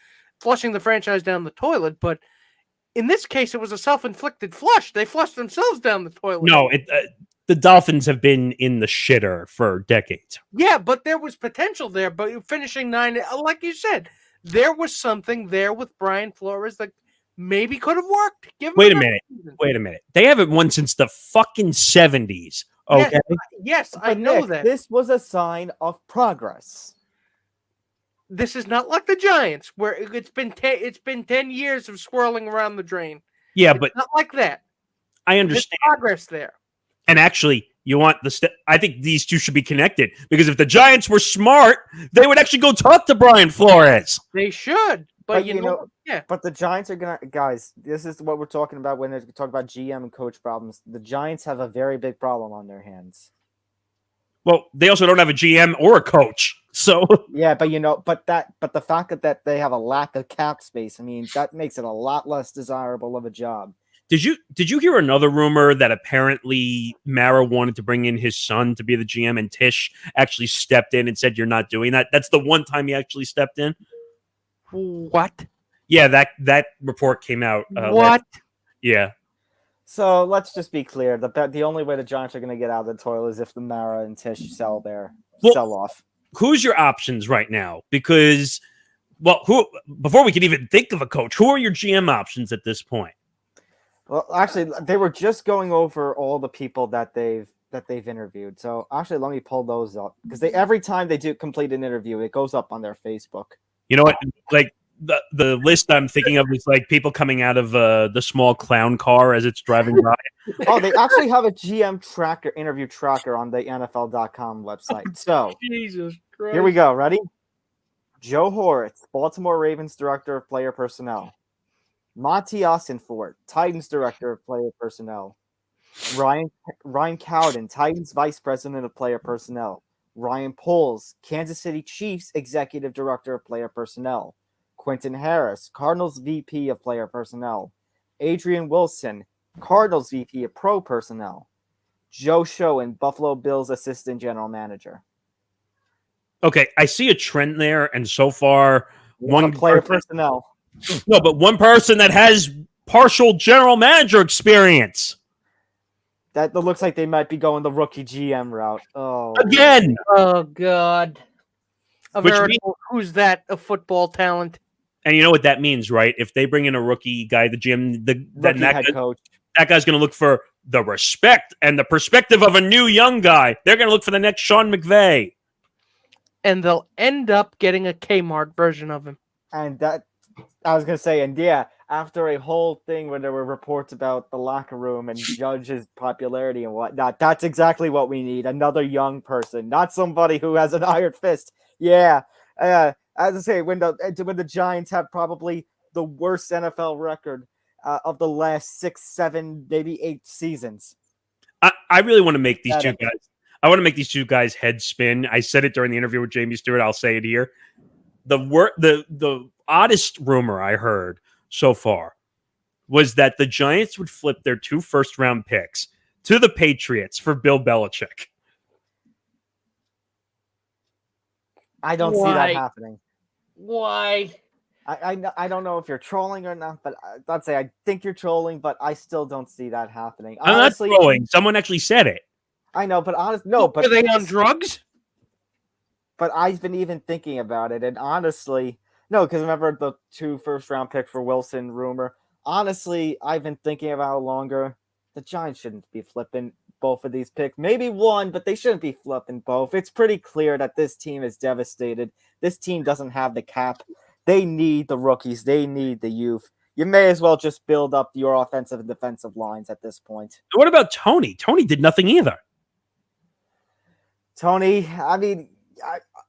franchise down the toilet, but in this case, it was a self-inflicted flush. They flushed themselves down the toilet. No, the Dolphins have been in the shitter for decades. Yeah, but there was potential there. But finishing 9, like you said, there was something there with Brian Flores that maybe could have worked. Wait a minute. They haven't won since the fucking 70s. Okay. Yes, I But know Nick, that. this was a sign of progress. This is not like the Giants, where it's been 10 years of swirling around the drain. Yeah, It's but not like that. I There's understand. progress there. And actually, you want I think these two should be connected because if the Giants were smart, they would actually go talk to Brian Flores. They should, but you know, yeah. But the Giants are gonna, guys. This is what we're talking about when they talk about GM and coach problems. The Giants have a very big problem on their hands. Well, they also don't have a GM or a coach. So yeah, but the fact that they have a lack of cap space, I mean, that makes it a lot less desirable of a job. Did you hear another rumor that apparently Mara wanted to bring in his son to be the GM and Tisch actually stepped in and said, "You're not doing that"? That's the one time he actually stepped in. What? Yeah, that report came out. What? Yeah. So let's just be clear. The only way the Giants are going to get out of the toilet is if the Mara and Tisch sell off. Who's your options right now? Because, before we can even think of a coach, who are your GM options at this point? Well, actually, they were just going over all the people that they've interviewed. So actually, let me pull those up because every time they do complete an interview, it goes up on their Facebook. You know what? Like the list I'm thinking of is like people coming out of the small clown car as it's driving by. Oh, they actually have a GM interview tracker on the NFL.com website. So Jesus Christ. Here we go. Ready? Joe Horitz, Baltimore Ravens Director of Player Personnel. Monty Austinfort, Titans Director of Player Personnel. Ryan Cowden, Titans Vice President of Player Personnel. Ryan Poles, Kansas City Chiefs Executive Director of Player Personnel. Quentin Harris, Cardinals VP of Player Personnel. Adrian Wilson, Cardinals VP of Pro Personnel. Joe Schoen, Buffalo Bills Assistant General Manager. Okay, I see a trend there, and so far, one player personnel. No, but one person that has partial general manager experience. That looks like they might be going the rookie GM route. Oh, again. Oh God. Who's that? A football talent. And you know what that means, right? If they bring in a rookie guy, the GM, coach, that guy's going to look for the respect and the perspective of a new young guy. They're going to look for the next Sean McVay. And they'll end up getting a Kmart version of him. And that, I was going to say, and yeah, after a whole thing where there were reports about the locker room and Judge's popularity and whatnot, that's exactly what we need. Another young person, not somebody who has an iron fist. Yeah. As I say, when the Giants have probably the worst NFL record of the last 6, 7, maybe 8 seasons. I really want to make these two guys. I want to make these two guys head spin. I said it during the interview with Jamie Stewart. I'll say it here. The oddest rumor I heard so far was that the Giants would flip their 2 first-round picks to the Patriots for Bill Belichick. I don't see that happening. Why? I don't know if you're trolling or not, but I'd say I think you're trolling, but I still don't see that happening. I'm Honestly, not trolling. Someone actually said it. I know, but but are they on drugs? But I've been even thinking about it, and honestly, no, because remember the 2 first-round picks for Wilson rumor. Honestly, I've been thinking about it longer. The Giants shouldn't be flipping both of these picks. Maybe one, but they shouldn't be flipping both. It's pretty clear that this team is devastated. This team doesn't have the cap. They need the rookies. They need the youth. You may as well just build up your offensive and defensive lines at this point. What about Tony? Tony did nothing either. Tony, I mean,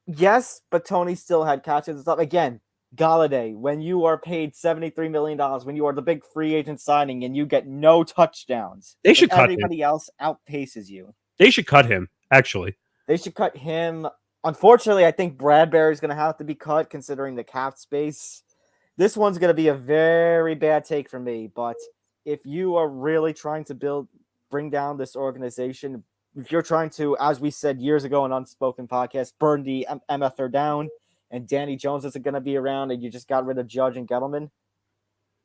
yes, but Tony still had catches and stuff. Again, Galladay, when you are paid $73 million, when you are the big free agent signing and you get no touchdowns, they should cut everybody else outpaces you. They should cut him, actually. They should cut him. Unfortunately, I think Bradbury's going to have to be cut considering the cap space. This one's going to be a very bad take for me, but if you are really trying to bring down this organization, if you're trying to, as we said years ago in Unspoken Podcast, burn the MFR down, and Danny Jones isn't going to be around, and you just got rid of Judge and Gettleman,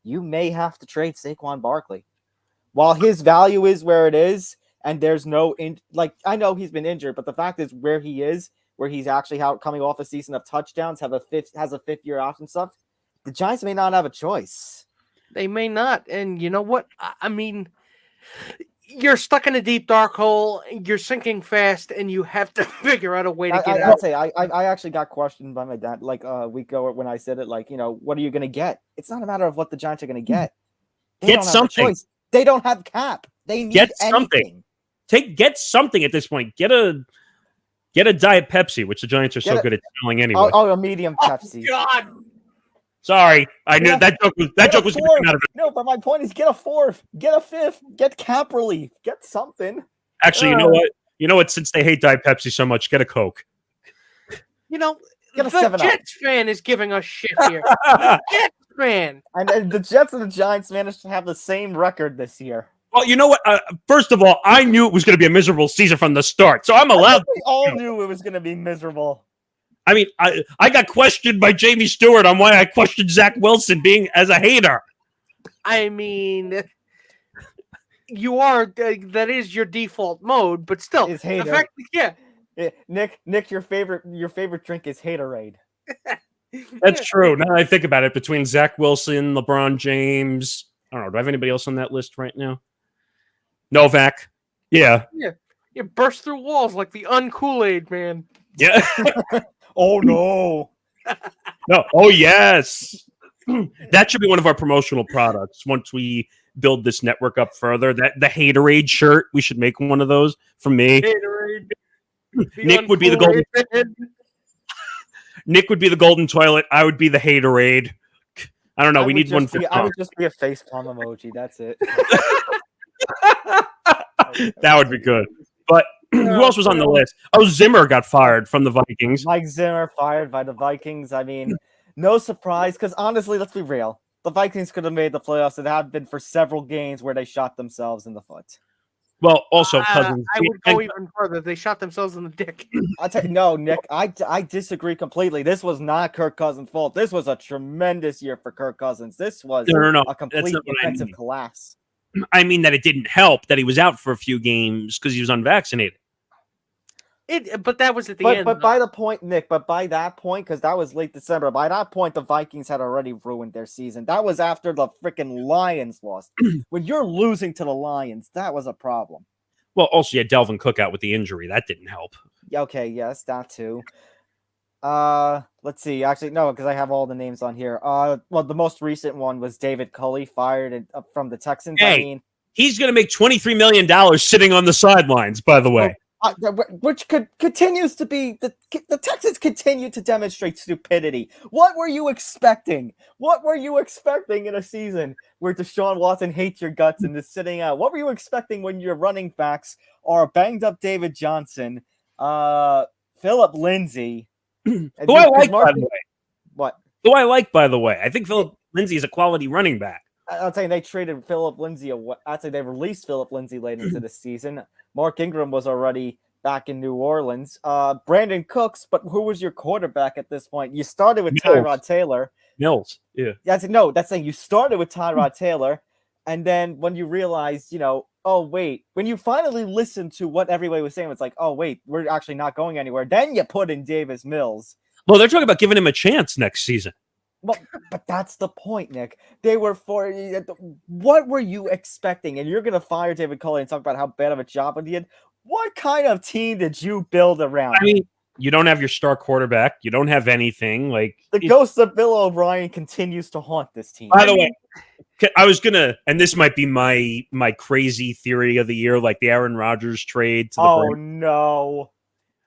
you may have to trade Saquon Barkley. While his value is where it is, and there's no I know he's been injured, but the fact is where he is, where he's actually coming off a season of touchdowns, has a 5th-year option stuff. The Giants may not have a choice. They may not, and you know what? I mean, you're stuck in a deep dark hole. You're sinking fast, and you have to figure out a way to get out. I'd say I actually got questioned by my dad like a week ago when I said it. Like, what are you going to get? It's not a matter of what the Giants are going to get. They get don't have something. A choice. They don't have cap. They need get anything. Something. Get something at this point. Get a Diet Pepsi, which the Giants are so good at selling anyway. Oh, a medium Pepsi. God. Sorry, I knew that joke was going to come out of it. No, but my point is, get a 4th, get a 5th, get cap relief, get something. Actually, you know what? You know what? Since they hate Diet Pepsi so much, get a Coke. The 7-Up. Jets fan is giving us shit here. Jets fan. And the Jets and the Giants managed to have the same record this year. Well, you know what? First of all, I knew it was going to be a miserable season from the start, so I'm allowed. We all knew it was going to be miserable. I mean, I got questioned by Jamie Stewart on why I questioned Zach Wilson being as a hater. I mean, you are that is your default mode, but still, Is hater. the fact that, Yeah, Nick, your favorite drink is Haterade. That's true. Now that I think about it, between Zach Wilson, LeBron James, I don't know. Do I have anybody else on that list right now? Novak. Yeah. You burst through walls like the un-Kool-Aid man. Yeah. Oh no. No. Oh yes. That should be one of our promotional products once we build this network up further. That the Haterade shirt, we should make one of those from me. Haterade. Nick would be the golden. Nick would be the golden toilet. I would be the Haterade. I don't know. We need one for. I would just be a facepalm emoji. That's it. That would be good. But who else was on the list? Oh, Zimmer got fired from the Vikings. Mike Zimmer fired by the Vikings. I mean, no surprise, because honestly, let's be real. The Vikings could have made the playoffs. It had been for several games where they shot themselves in the foot. Well, also Cousins. I would go even further. They shot themselves in the dick. I'll tell you, no, Nick, I disagree completely. This was not Kirk Cousins' fault. This was a tremendous year for Kirk Cousins. This was a complete defensive collapse. I mean that it didn't help that he was out for a few games because he was unvaccinated. But that was at the end. But by the point, Nick, by that point, because that was late December, by that point, the Vikings had already ruined their season. That was after the freaking Lions lost. When you're losing to the Lions, that was a problem. Well, also you had Delvin Cook out with the injury. That didn't help. Okay, yes, that too. Let's see. Actually, no, because I have all the names on here. Well, the most recent one was David Culley fired from the Texans. Hey, I mean, he's going to make $23 million sitting on the sidelines, by the way. Which continues to be the Texans continue to demonstrate stupidity. What were you expecting? What were you expecting in a season where Deshaun Watson hates your guts and is sitting out? What were you expecting when your running backs are banged up David Johnson, Philip Lindsay, who I like, by the way. What? Who I like, by the way. I think Philip Lindsay is a quality running back. I'm saying they traded Philip Lindsay away. I'd say they released Philip Lindsay late into the season. Mark Ingram was already back in New Orleans. Brandon Cooks, but who was your quarterback at this point? You started with Tyrod Taylor. Mills, yeah. That's saying you started with Tyrod Taylor, and then when you realized, oh wait, when you finally listened to what everybody was saying, it's like, oh wait, we're actually not going anywhere. Then you put in Davis Mills. Well, they're talking about giving him a chance next season. Well, but that's the point, Nick. They were what were you expecting? And you're going to fire David Culley and talk about how bad of a job he did. What kind of team did you build around? I mean, you don't have your star quarterback. You don't have anything. Like the ghost of Bill O'Brien continues to haunt this team. By the way, I was gonna, and this might be my crazy theory of the year, like the Aaron Rodgers trade. To the Braves. No!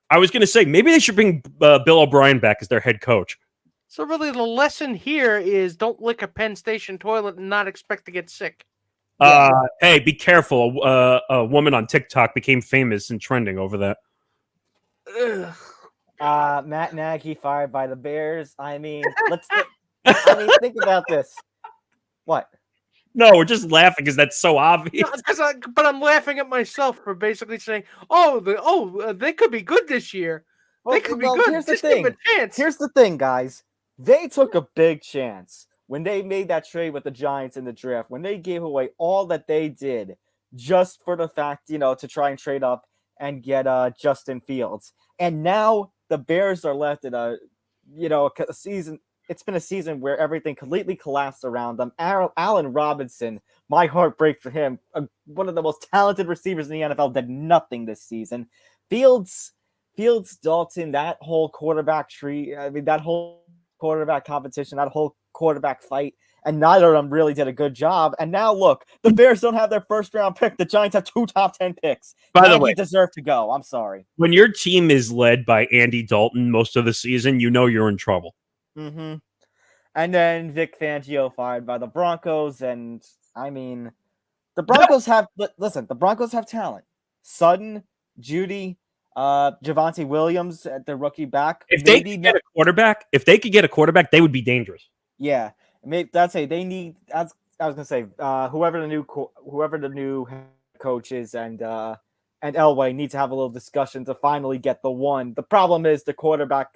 I was gonna say maybe they should bring Bill O'Brien back as their head coach. So really, the lesson here is don't lick a Penn Station toilet and not expect to get sick. Hey, be careful. A woman on TikTok became famous and trending over that. Matt Nagy fired by the Bears. I mean, think about this. What? No, we're just laughing because that's so obvious. No, but I'm laughing at myself for basically saying, they could be good this year. They could be good. Here's the thing. Here's the thing, guys. They took a big chance when they made that trade with the Giants in the draft, when they gave away all that they did just for the fact, to try and trade up and get Justin Fields. And now the Bears are left in a season. It's been a season where everything completely collapsed around them. Allen Robinson, my heart breaks for him. One of the most talented receivers in the NFL did nothing this season. Fields, Dalton, that whole quarterback tree. I mean, that whole quarterback competition, that whole quarterback fight, and neither of them really did a good job. And now look, the Bears don't have their first round pick. The Giants have 2 top 10 picks. By the way, deserve to go. I'm sorry. When your team is led by Andy Dalton most of the season, you're in trouble. Mm-hmm. And then Vic Fangio fired by the Broncos, and I mean, the Broncos have talent. Sutton, Judy, Javonte Williams at the rookie back. If they could get a quarterback, they would be dangerous. Yeah, maybe that's it. They need. As I was gonna say, whoever the new head coach is, and Elway need to have a little discussion to finally get the one. The problem is the quarterback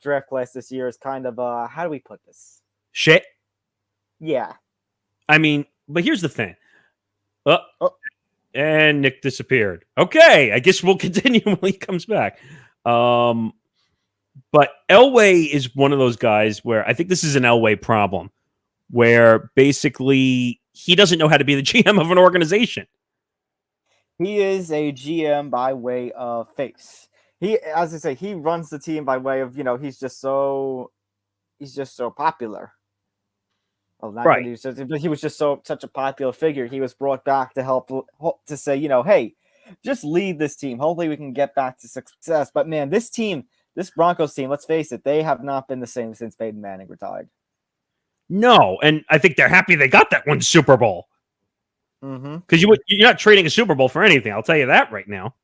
draft class this year is kind of how do we put this? Shit. Yeah. I mean, but here's the thing. And Nick disappeared. Okay, I guess we'll continue when he comes back. But Elway is one of those guys where I think this is an Elway problem, where basically he doesn't know how to be the GM of an organization. He is a GM by way of face. As I say, he runs the team by way of, he's just so popular. Well, not right. But he was just such a popular figure. He was brought back to help to say, hey, just lead this team. Hopefully we can get back to success. But man, this Broncos team, let's face it, they have not been the same since Peyton Manning retired. No, and I think they're happy they got that one Super Bowl. Because you're not trading a Super Bowl for anything. I'll tell you that right now.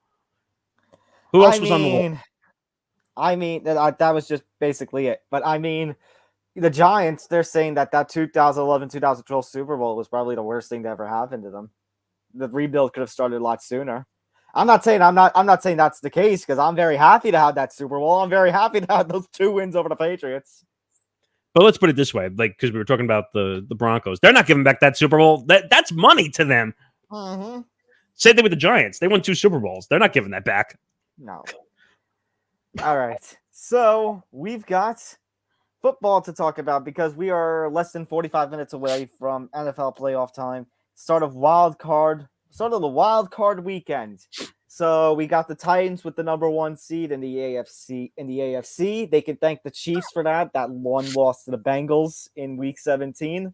Who else was on the wall? I mean, that was just basically it. But I mean, the Giants, they're saying that 2011-2012 Super Bowl was probably the worst thing to ever happen to them. The rebuild could have started a lot sooner. I'm not saying that's the case, because I'm very happy to have that Super Bowl. I'm very happy to have those 2 wins over the Patriots. But let's put it this way, because we were talking about the Broncos. They're not giving back that Super Bowl. That's money to them. Same thing with the Giants. They won 2 Super Bowls. They're not giving that back. No. All right. So we've got football to talk about because we are less than 45 minutes away from NFL playoff time. Start of the wild card weekend. So we got the Titans with the number 1 seed in the AFC. They can thank the Chiefs for that one loss to the Bengals in week 17.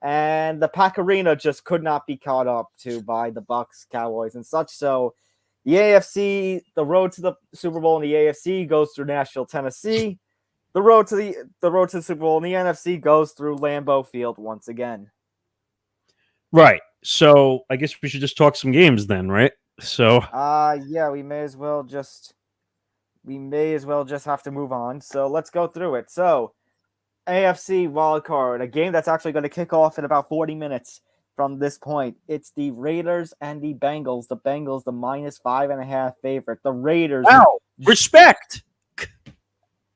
And the Pack Arena just could not be caught up to by the Bucs, Cowboys, and such. So the AFC, the road to the Super Bowl in the AFC goes through Nashville, Tennessee. The road to the Super Bowl in the NFC goes through Lambeau Field once again. Right. So I guess we should just talk some games then, right? So yeah, we may as well just have to move on. So let's go through it. So AFC Wild Card, a game that's actually going to kick off in about 40 minutes from this point. It's the Raiders and the Bengals. The Bengals, the -5.5 favorite. The Raiders. Wow. Respect.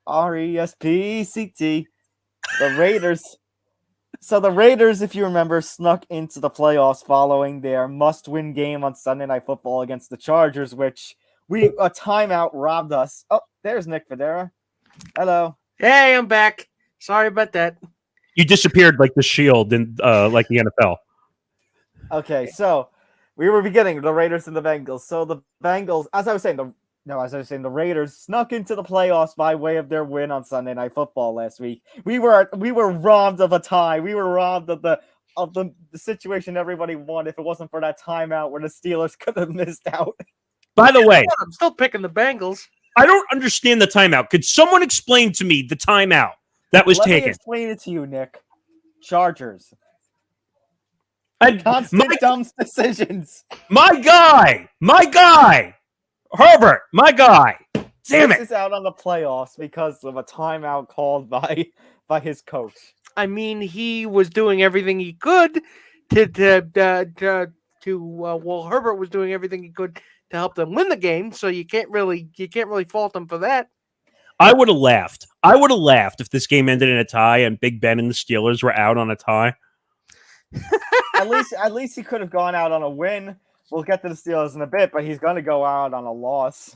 RESPECT. The Raiders. So the Raiders, if you remember, snuck into the playoffs following their must-win game on Sunday Night Football against the Chargers, which a timeout robbed us. Oh, there's Nick Fodera. Hello. Hey, I'm back. Sorry about that. You disappeared like the Shield in like the NFL. Okay, so we were beginning the Raiders and the Bengals. So the Bengals, as I was saying, the Raiders snuck into the playoffs by way of their win on Sunday Night Football last week. We were robbed of a tie. We were robbed of the situation everybody won if it wasn't for that timeout where the Steelers could have missed out. By the way, I'm still picking the Bengals. I don't understand the timeout. Could someone explain to me the timeout that was Let taken? me explain it to you, Nick. Chargers. And Constant dumb decisions. my guy, Herbert, my guy. Damn This it. is out on the playoffs because of a timeout called by his coach. I mean, he was doing everything he could Herbert was doing everything he could to help them win the game, so you can't really fault him for that. I would have laughed. If this game ended in a tie and Big Ben and the Steelers were out on a tie. At least he could have gone out on a win. We'll get to the Steelers in a bit, but he's going to go out on a loss.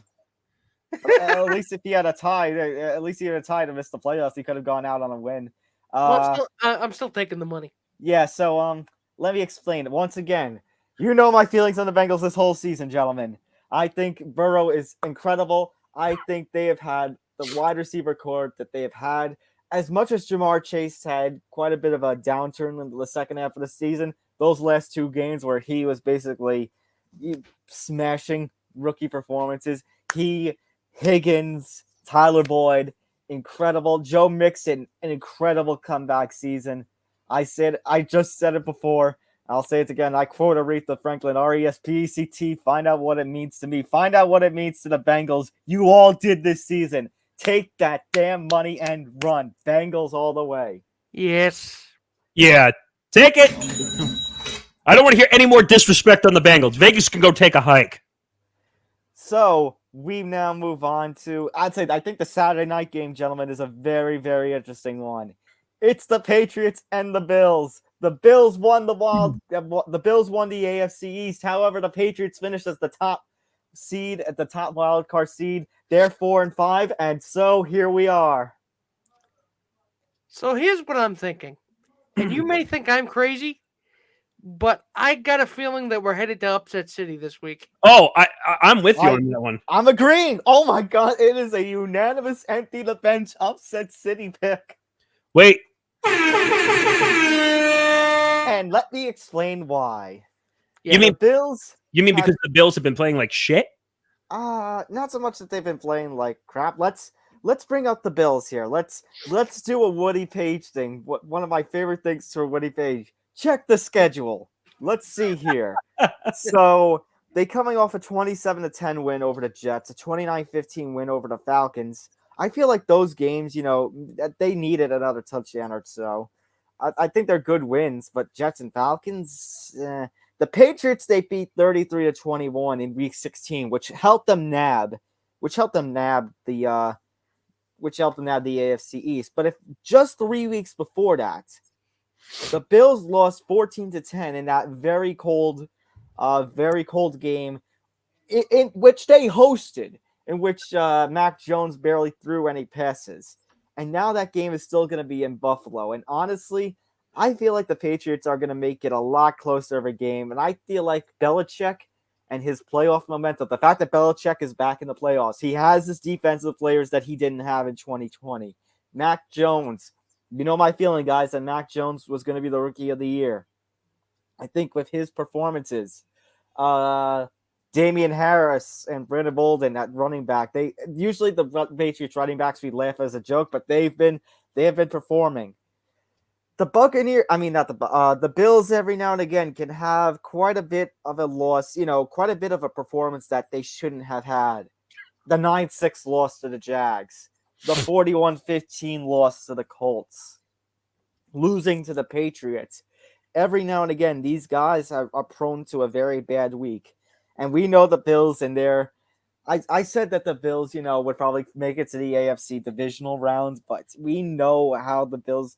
At least if he had a tie, to miss the playoffs, he could have gone out on a win. I'm still taking the money. Yeah, so let me explain it. Once again, you know my feelings on the Bengals this whole season, gentlemen. I think Burrow is incredible. I think they have had the wide receiver core that they have had. As much as Jamar Chase had quite a bit of a downturn in the second half of the season, those last two games where he was basically smashing rookie performances, Higgins, Tyler Boyd, incredible. Joe Mixon, an incredible comeback season. I just said it before. I'll say it again. I quote Aretha Franklin, RESPECT. Find out what it means to me. Find out what it means to the Bengals. You all did this season. Take that damn money and run. Bengals all the way. Yes. Yeah, take it. I don't want to hear any more disrespect on the Bengals. Vegas can go take a hike. So we now move on to, I think the Saturday night game, gentlemen, is a very, very interesting one. It's the Patriots and the Bills. The Bills won the AFC East. However, the Patriots finished as the top seed at the top wild card seed. They're 4-5, and so here we are. So here's what I'm thinking, and you may think I'm crazy, but I got a feeling that we're headed to upset city this week. Oh, I'm with you on that one. I'm agreeing. Oh my God, it is a unanimous empty the bench upset city pick. Wait. And let me explain why. Yeah, you mean the Bills? You mean because the Bills have been playing like shit? Not so much that they've been playing like crap. Let's bring out the Bills here. Let's do a Woody Page thing. One of my favorite things for Woody Page. Check the schedule. Let's see here. So they coming off a 27-10 win over the Jets, a 29-15 win over the Falcons. I feel like those games, they needed another touchdown or so. I think they're good wins, but Jets and Falcons, the Patriots, they beat 33-21 in Week 16, which helped them nab the AFC East. But if just 3 weeks before that, the Bills lost 14-10 in that very cold game, in which they hosted, in which Mac Jones barely threw any passes. And now that game is still going to be in Buffalo. And honestly, I feel like the Patriots are going to make it a lot closer of a game. And I feel like Belichick and his playoff momentum, the fact that Belichick is back in the playoffs, he has his defensive players that he didn't have in 2020. Mac Jones, you know my feeling, guys, that Mac Jones was going to be the rookie of the year. I think with his performances, Damian Harris and Brandon Bolden at running back. They usually the Patriots running backs we laugh as a joke, but they have been performing. The the Bills every now and again can have quite a bit of a loss, quite a bit of a performance that they shouldn't have had. The 9-6 loss to the Jags, the 41-15 loss to the Colts. losing to the Patriots. Every now and again, these guys are prone to a very bad week. And we know the Bills and their I said that the Bills, would probably make it to the AFC divisional round, but we know how the Bills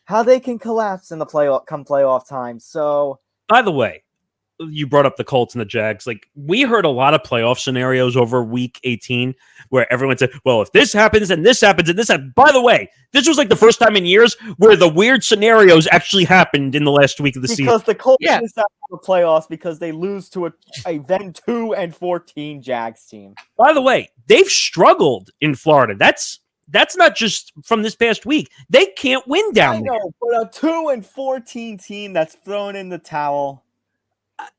how they can collapse in the playoff time. So, by the way, you brought up the Colts and the Jags. Like, we heard a lot of playoff scenarios over week 18 where everyone said, well, if this happens and this happens and this happens. By the way, this was like the first time in years where the weird scenarios actually happened in the last week of the season. Because the Colts missed out on the playoffs because they lose to a then 2-14 Jags team. By the way, they've struggled in Florida. That's not just from this past week. They can't win down there. But a 2-14 team that's thrown in the towel.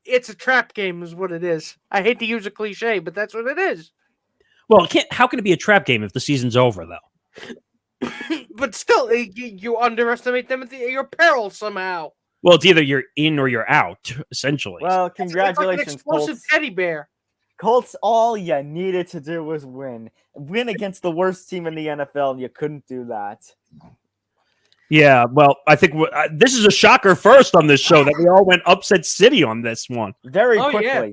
It's a trap game is what it is. I hate to use a cliche, but that's what it is. Well, how can it be a trap game if the season's over, though? But still, you underestimate them at your peril somehow. Well, it's either you're in or you're out, essentially. Well, congratulations, it's like an explosive Colts. teddy bear. Colts, all you needed to do was win. Win against the worst team in the NFL, and you couldn't do that. Yeah, well, I think this is a shocker first on this show that we all went upset city on this one. Very quickly. Yeah.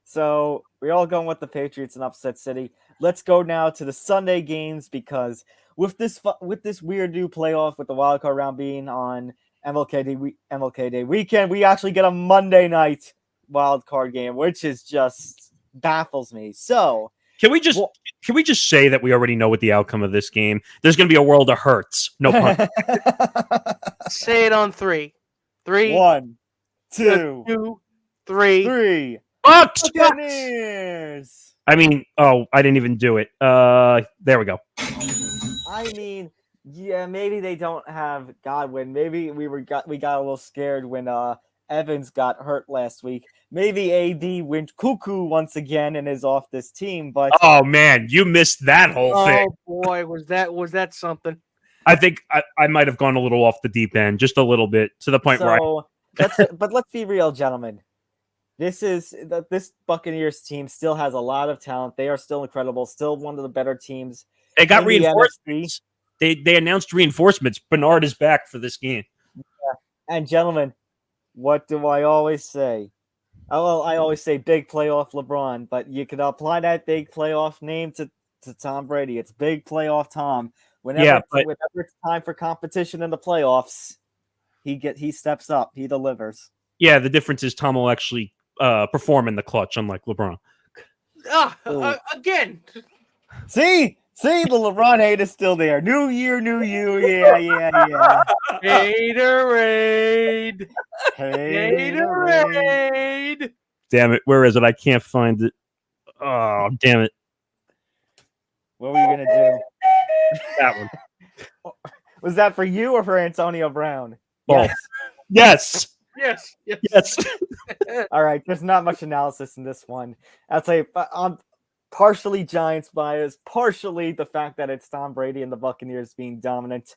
So we're all going with the Patriots and upset city. Let's go now to the Sunday games because with this weird new playoff with the wild card round being on MLK Day weekend, we actually get a Monday night wild card game, which is just baffles me. So Can we just say that we already know what the outcome of this game? There's going to be a world of hurts. No pun. Say it on 3. 3. 1, 2, 2, 3. 3. Bucks! Buccaneers! I mean, I didn't even do it. There we go. I mean, yeah, maybe they don't have Godwin. Maybe we got a little scared when Evans got hurt last week. Maybe AD went cuckoo once again and is off this team. But oh man, you missed that whole thing. Oh boy, was that something? I think I might have gone a little off the deep end, just a little bit, to the point where. But let's be real, gentlemen. This Buccaneers team still has a lot of talent. They are still incredible. Still one of the better teams. They got reinforcements. They announced reinforcements. Bernard is back for this game. Yeah. And gentlemen, what do I always say? Well, I always say big playoff LeBron, but you can apply that big playoff name to Tom Brady. It's big playoff Tom. Whenever it's time for competition in the playoffs, he steps up. He delivers. Yeah, the difference is Tom will actually perform in the clutch, unlike LeBron. Again. See, the LeBron hate is still there. New year, new you. Yeah. Haterade. Damn it. Where is it? I can't find it. Oh, damn it. What were you going to do? That one. Was that for you or for Antonio Brown? Both. Yes. All right. There's not much analysis in this one. I'll tell you, I'm partially Giants bias, partially the fact that it's Tom Brady and the Buccaneers being dominant.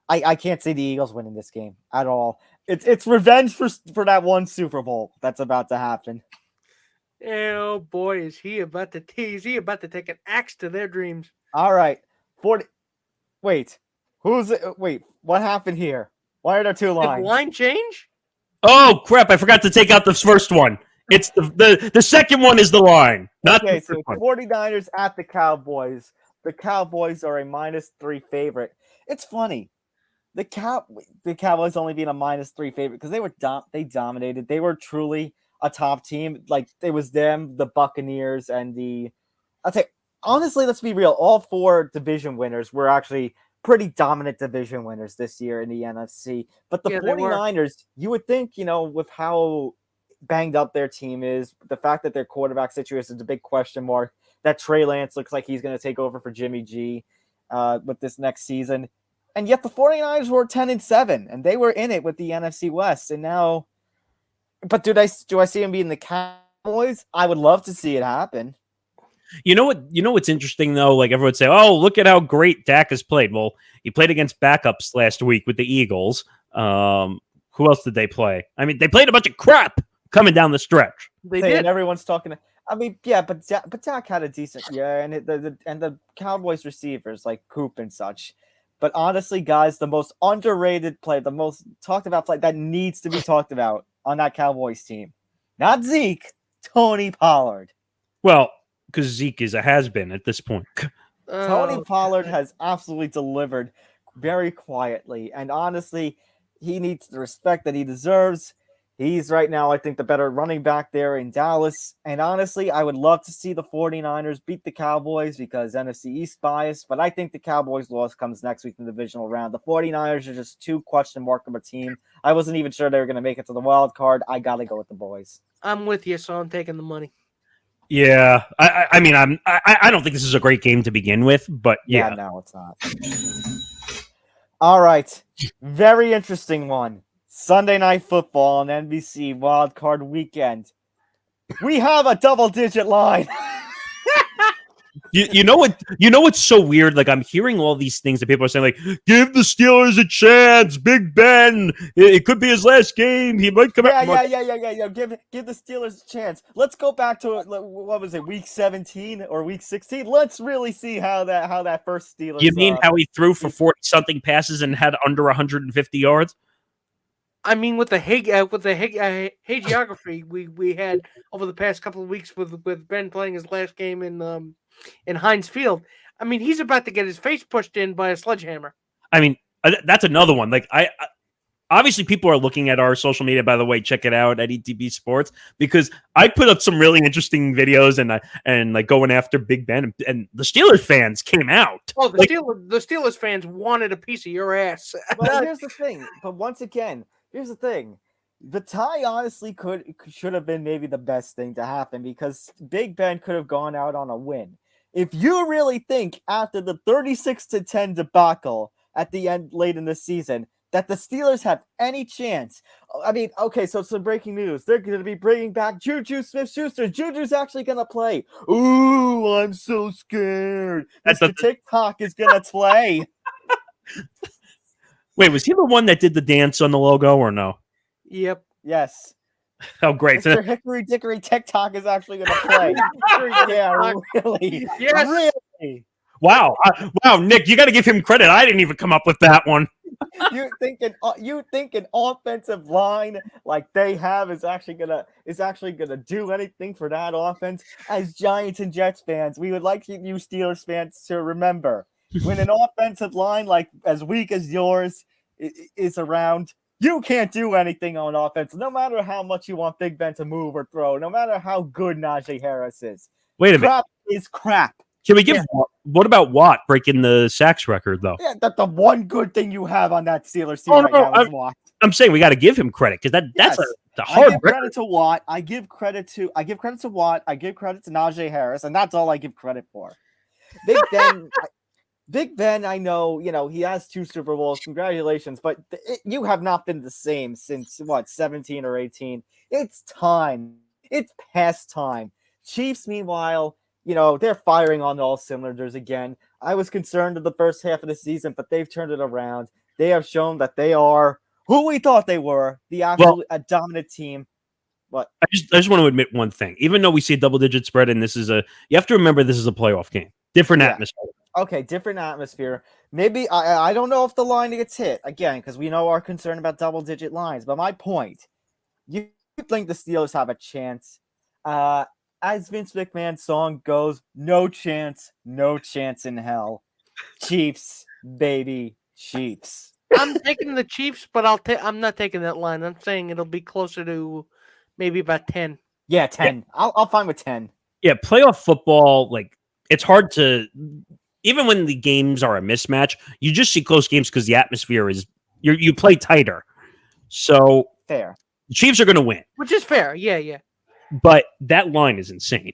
I can't see the Eagles winning this game at all. It's revenge for that one Super Bowl that's about to happen. Oh boy, is he about to tease? He about to take an axe to their dreams? All right, 40. Wait, what happened here? Why are there two lines? Did line change? Oh crap! I forgot to take out the first one. It's the second one is the line. Not okay, the first so one. 49ers at the Cowboys. The Cowboys are a -3 favorite. It's funny. The Cowboys only being a -3 favorite because they dominated. They were truly a top team. Like it was them, the Buccaneers, and I'll say honestly, let's be real. All 4 division winners were actually pretty dominant division winners this year in the NFC. But the 49ers, you would think, with how banged up their team is, the fact that their quarterback situation is a big question mark, that Trey Lance looks like he's going to take over for Jimmy G with this next season. And yet the 49ers were 10-7, and they were in it with the NFC West. And now, but do I see them beating the Cowboys? I would love to see it happen. You know what's interesting though? Like everyone would say, "Oh, look at how great Dak has played." Well, he played against backups last week with the Eagles. Who else did they play? I mean, they played a bunch of crap coming down the stretch. They did. And everyone's talking. I mean, yeah, but Dak had a decent year, and the Cowboys receivers like Coop and such. But honestly, guys, the most underrated play, the most talked about play that needs to be talked about on that Cowboys team, not Zeke, Tony Pollard. Well, because Zeke is a has-been at this point. Tony Oh, Pollard God. has absolutely delivered very quietly. And honestly, he needs the respect that he deserves. He's right now, I think, the better running back there in Dallas. And honestly, I would love to see the 49ers beat the Cowboys because NFC East bias. But I think the Cowboys' loss comes next week in the divisional round. The 49ers are just too question mark of a team. I wasn't even sure they were going to make it to the wild card. I got to go with the boys. I'm with you, so I'm taking the money. Yeah, I mean, I don't think this is a great game to begin with, but yeah. No, it's not. All right. Very interesting one. Sunday Night Football on NBC Wild Card Weekend. We have a double-digit line. You know what? You know what's so weird? Like I'm hearing all these things that people are saying, like, give the Steelers a chance. Big Ben, it could be his last game. He might come out. Yeah. Give the Steelers a chance. Let's go back to what was it, week 17 or week 16? Let's really see how that first Steelers. You mean how he threw for 40-something passes and had under 150 yards? I mean, with the hagiography we had over the past couple of weeks with Ben playing his last game in Heinz Field. I mean, he's about to get his face pushed in by a sledgehammer. I mean, that's another one. Like I obviously people are looking at our social media. By the way, check it out at ETB Sports because I put up some really interesting videos and like going after Big Ben and the Steelers fans came out. Oh, the Steelers fans wanted a piece of your ass. Well, here's the thing. But once again, here's the thing. The tie honestly should have been maybe the best thing to happen because Big Ben could have gone out on a win. If you really think after the 36-10 debacle at the end late in the season that the Steelers have any chance, I mean, okay, so some breaking news. They're going to be bringing back Juju Smith-Schuster. Juju's actually going to play. Ooh, I'm so scared. Mr. TikTok is going to play. Wait, was he the one that did the dance on the logo or no? Yep. Yes. Oh, great. Mr. Hickory Dickory TikTok is actually going to play. Yeah, really. Yes. Really. Wow. Wow, Nick, you got to give him credit. I didn't even come up with that one. You think an offensive line like they have is actually gonna do anything for that offense? As Giants and Jets fans, we would like you Steelers fans to remember when an offensive line like as weak as yours is around, you can't do anything on offense. No matter how much you want Big Ben to move or throw, no matter how good Najee Harris is. Wait a minute. Crap is crap. Can we give what about Watt breaking the sacks record though? Yeah, that's the one good thing you have on that Steelers team now is Watt. I'm saying we got to give him credit because that's a hard. I give credit to Watt. I give credit to Watt. I give credit to Najee Harris, and that's all I give credit for. Big Ben, I know, he has 2 Super Bowls. Congratulations, but you have not been the same since 17 or 18. It's time. It's past time. Chiefs, meanwhile, they're firing on all cylinders again. I was concerned in the first half of the season, but they've turned it around. They have shown that they are who we thought they were, a dominant team. But I just want to admit one thing. Even though we see a double-digit spread, and you have to remember this is a playoff game. Different atmosphere. Okay, different atmosphere. Maybe, I don't know if the line gets hit, again, because we know our concern about double-digit lines. But my point, you think the Steelers have a chance. As Vince McMahon's song goes, no chance in hell. Chiefs, baby, Chiefs. I'm taking the Chiefs, but I'm not taking that line. I'm saying it'll be closer to maybe about 10. Yeah, 10. Yeah. I'll find with 10. Yeah, playoff football, like it's hard to even when the games are a mismatch, you just see close games because the atmosphere is you play tighter. So fair. The Chiefs are going to win, which is fair. Yeah. But that line is insane.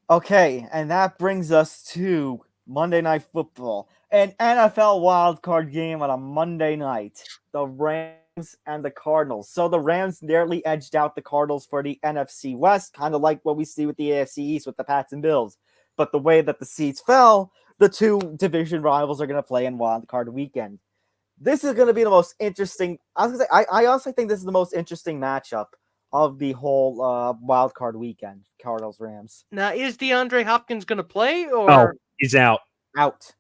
Okay, and that brings us to Monday Night Football, an NFL wildcard game on a Monday night. The Rams and the Cardinals. So the Rams nearly edged out the Cardinals for the NFC West, kind of like what we see with the AFC East with the Pats and Bills. But the way that the seeds fell, the 2 division rivals are going to play in wildcard weekend. This is going to be the most interesting. I honestly think this is the most interesting matchup of the whole wild card weekend, Cardinals Rams. Now, is DeAndre Hopkins going to play or? Oh, he's out. Out.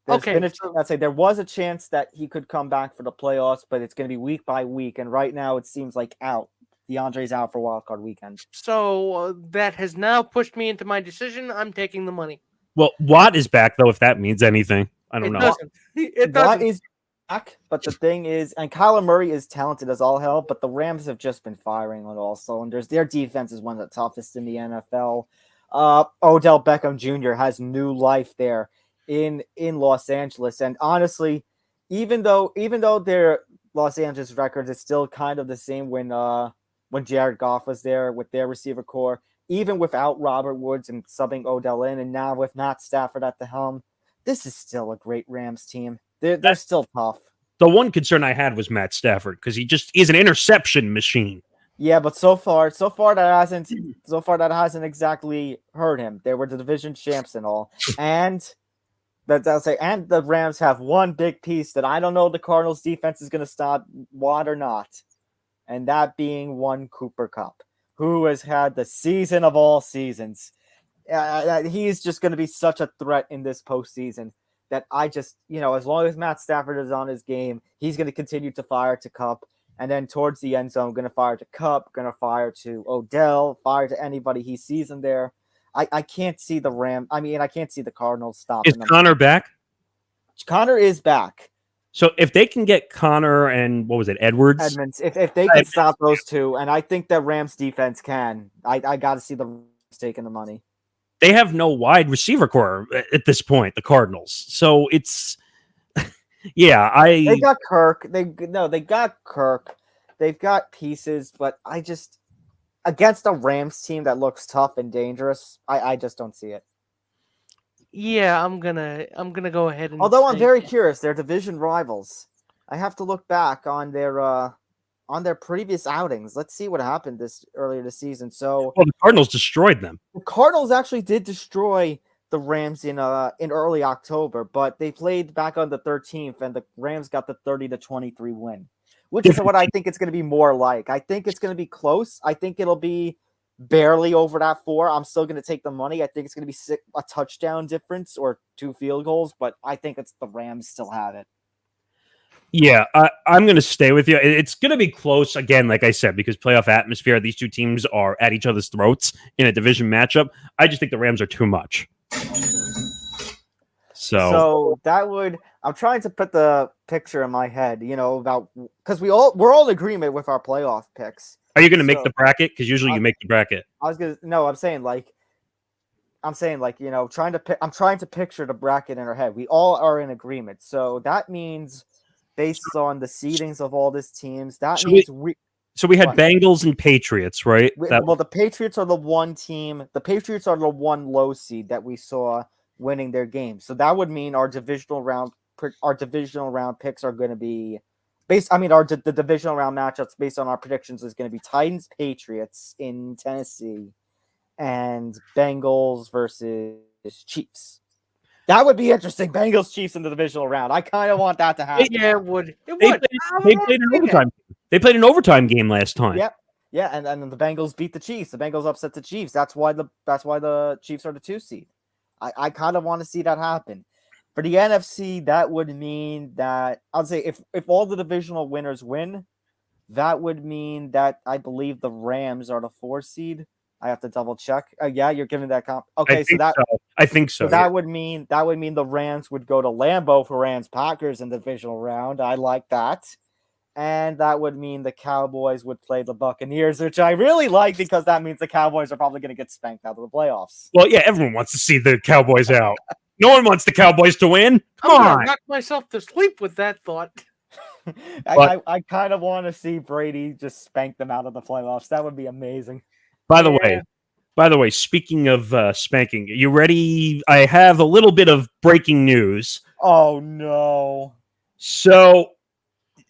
There's Okay, been a I'd say there was a chance that he could come back for the playoffs, but it's going to be week by week, and right now it seems like out. DeAndre's out for Wild Card weekend. so that has now pushed me into my decision. I'm taking the money. Well, Watt is back though. If that means anything, I don't It know. doesn't. It Watt doesn't. is back, but the thing is, and Kyler Murray is talented as all hell, but the Rams have just been firing on all cylinders. Their defense is one of the toughest in the NFL. Odell Beckham Jr. has new life there in Los Angeles, and honestly, even though their Los Angeles record is still kind of the same when Jared Goff was there with their receiver core, even without Robert Woods and subbing Odell in, and now with Matt Stafford at the helm, this is still a great Rams team. They're still tough. The one concern I had was Matt Stafford because he just is an interception machine. Yeah, but so far that hasn't exactly hurt him. They were the division champs and all, and and the Rams have one big piece that I don't know the Cardinals defense is going to stop Watt or not, and that being one Cooper Kupp, who has had the season of all seasons. He's just going to be such a threat in this postseason that I just, as long as Matt Stafford is on his game, he's going to continue to fire to Kupp. And then towards the end zone, going to fire to Kupp, going to fire to Odell, fire to anybody he sees in there. I can't see the I can't see the Cardinals stopping Is them. Connor back? Connor is back. So if they can get Connor and what was it, Edwards? Edmonds, if they can stop those two, and I think that Rams defense can, I got to see the Rams taking the money. They have no wide receiver core at this point, the Cardinals. So it's, They got Kirk. They got Kirk. They've got pieces, but I just, against a Rams team that looks tough and dangerous, I just don't see it. Yeah, I'm gonna go ahead and. Although I'm say- very curious, they're division rivals. I have to look back on their previous outings. Let's see what happened earlier this season. So the Cardinals destroyed them. the Cardinals actually did destroy the Rams in early October, but they played back on the 13th, and the Rams got the 30-23 win, which is what I think it's going to be more like. I think it's going to be close. I think it'll be barely over that 4. I'm still going to take the money. I think it's going to be a touchdown difference or 2 field goals, but I think it's the Rams still have it. Yeah, I'm going to stay with you. It's going to be close again, like I said, because playoff atmosphere, these two teams are at each other's throats in a division matchup. I just think the Rams are too much. So that would, I'm trying to put the picture in my head, about, because we're all in agreement with our playoff picks. are you going to make the bracket? Because usually you make the bracket. I'm saying I'm trying to picture the bracket in our head. We all are in agreement. So that means based on the seedings of all these teams, So we had Bengals and Patriots, right? the Patriots are the one team. The Patriots are the one low seed that we saw winning their game. So that would mean our divisional round picks are going to be the divisional round matchups based on our predictions is going to be Titans Patriots in Tennessee and Bengals versus Chiefs. That would be interesting. Bengals Chiefs in the divisional round. I kind of want that to happen. Yeah, it would. It They would. played an overtime. They played an overtime game last time. Yep. Yeah, and then the Bengals beat the Chiefs. The Bengals upset the Chiefs. That's why the Chiefs are the 2 seed. I kind of want to see that happen. For the NFC, that would mean that I'd say if all the divisional winners win, that would mean that I believe the Rams are the 4 seed. I have to double check. Yeah, you're giving that comp. Okay, I think so. So that would mean the Rams would go to Lambeau for Rams Packers in the divisional round. I like that. And that would mean the Cowboys would play the Buccaneers, which I really like because that means the Cowboys are probably going to get spanked out of the playoffs. Well, yeah, everyone wants to see the Cowboys out. No one wants the Cowboys to win. Come I'm on. gonna knock myself to sleep with that thought. I kind of want to see Brady just spank them out of the playoffs. That would be amazing. By the way, speaking of spanking, you ready? I have a little bit of breaking news. Oh no! So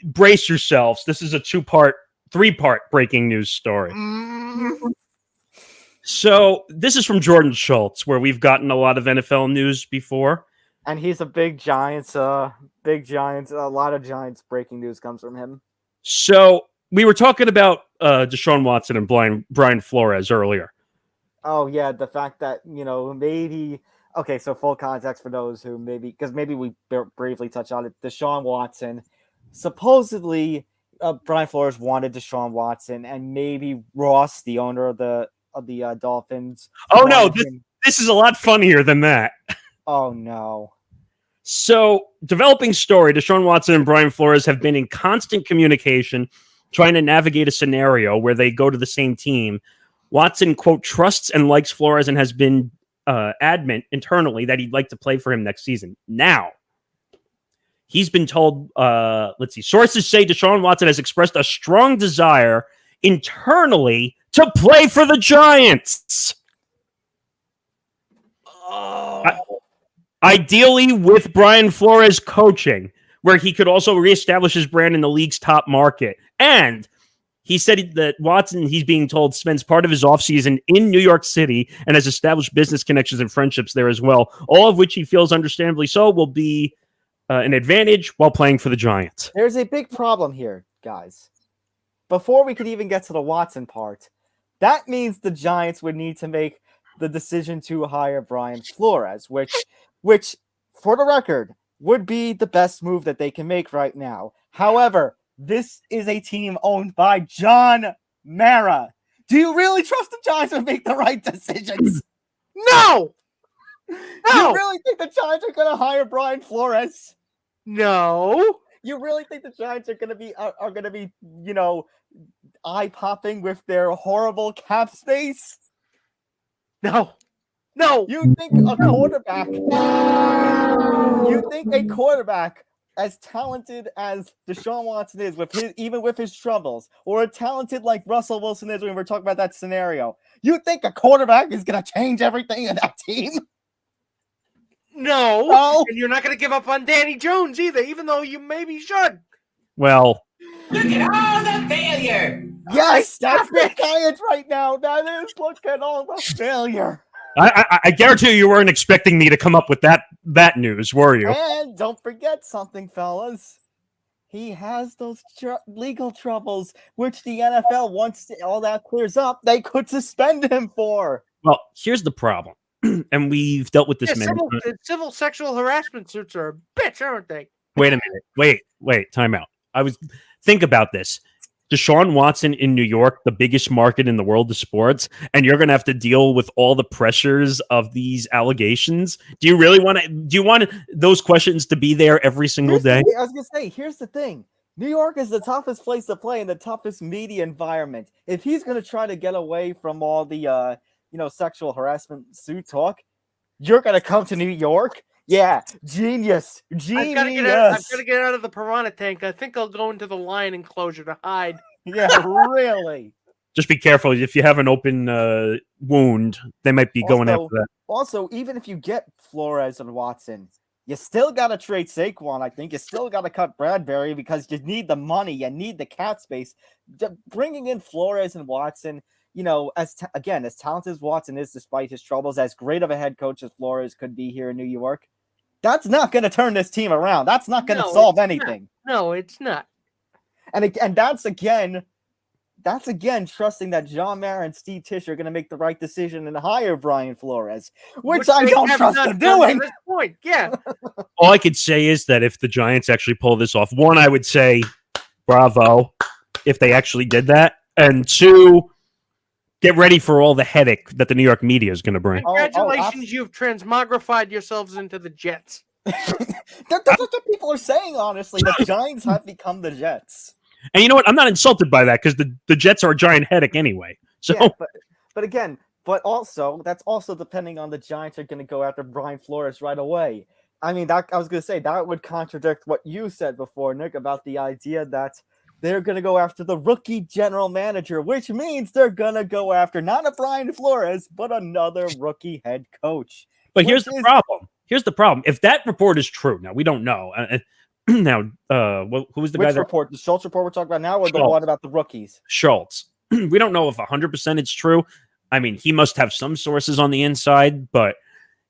brace yourselves. This is a 3-part breaking news story. So this is from Jordan Schultz, where we've gotten a lot of NFL news before. And he's a big Giants. A lot of Giants breaking news comes from him. So we were talking about Deshaun Watson and Brian Flores earlier. Oh yeah, the fact that maybe okay, so full context for those who because maybe we briefly touched on it. Deshaun Watson, supposedly, Brian Flores wanted Deshaun Watson, and maybe Ross, the owner of the Dolphins. Oh no, this is a lot funnier than that. Oh no. So, developing story, Deshaun Watson and Brian Flores have been in constant communication, trying to navigate a scenario where they go to the same team. Watson, quote, trusts and likes Flores and has been adamant internally that he'd like to play for him next season. Now, he's been told, sources say Deshaun Watson has expressed a strong desire internally to play for the Giants. Ideally with Brian Flores coaching, where he could also reestablish his brand in the league's top market. And he said that Watson, he's being told, spends part of his offseason in New York City and has established business connections and friendships there as well, all of which he feels understandably so will be an advantage while playing for the Giants. There's a big problem here, guys. Before we could even get to the Watson part, that means the Giants would need to make the decision to hire Brian Flores, which, for the record, would be the best move that they can make right now. However, this is a team owned by John Mara. Do you really trust the Giants to make the right decisions? No! Do you really think the Giants are going to hire Brian Flores? No. You really think the Giants are going to be, eye-popping with their horrible cap space? No. No. You think a quarterback as talented as Deshaun Watson is, even with his troubles, or a talented like Russell Wilson is when we're talking about that scenario, you think a quarterback is going to change everything in that team? No. And you're not going to give up on Danny Jones either, even though you maybe should. Well, look at all the failure. Yes, that's the Giants right now. That is, look at all the failure. I guarantee you weren't expecting me to come up with that news, were you? And don't forget something, fellas. He has those legal troubles, which the NFL, once all that clears up, they could suspend him for. Well, here's the problem, and we've dealt with this. Civil sexual harassment suits are a bitch, aren't they? Wait a minute. Wait. Time out. Think about this. Deshaun Watson in New York, the biggest market in the world of sports, and you're going to have to deal with all the pressures of these allegations. Do you really want those questions to be there every single day? I was going to say, here's the thing. New York is the toughest place to play in the toughest media environment. If he's going to try to get away from all the, sexual harassment suit talk, you're going to come to New York? Yeah, genius. I've got to get out of the piranha tank. I think I'll go into the lion enclosure to hide. Yeah, really. Just be careful. If you have an open wound, they might be going after that. Also, even if you get Flores and Watson, you still got to trade Saquon, I think. You still got to cut Bradbury because you need the money. You need the cap space. Bringing in Flores and Watson, as talented as Watson is, despite his troubles, as great of a head coach as Flores could be here in New York, that's not going to turn this team around. That's not going to solve anything. No, it's not. And that's again trusting that John Mara and Steve Tisch are going to make the right decision and hire Brian Flores, which I don't trust them doing. At this point, yeah. All I could say is that if the Giants actually pull this off, one, I would say bravo if they actually did that, and two, get ready for all the headache that the New York media is going to bring. Congratulations, you've transmogrified yourselves into the Jets. That's what people are saying, honestly. The Giants have become the Jets. And you know what? I'm not insulted by that because the Jets are a giant headache anyway. So, yeah, but also, that's also depending on the Giants are going to go after Brian Flores right away. I mean, I was going to say that would contradict what you said before, Nick, about the idea that they're going to go after the rookie general manager, which means they're going to go after not a Brian Flores, but another rookie head coach. But here's the problem. Here's the problem. If that report is true, now we don't know. Now, who's the guy? Which report? The Schultz report we're talking about now, or the one about the rookies? Schultz. We don't know if 100% it's true. I mean, he must have some sources on the inside, but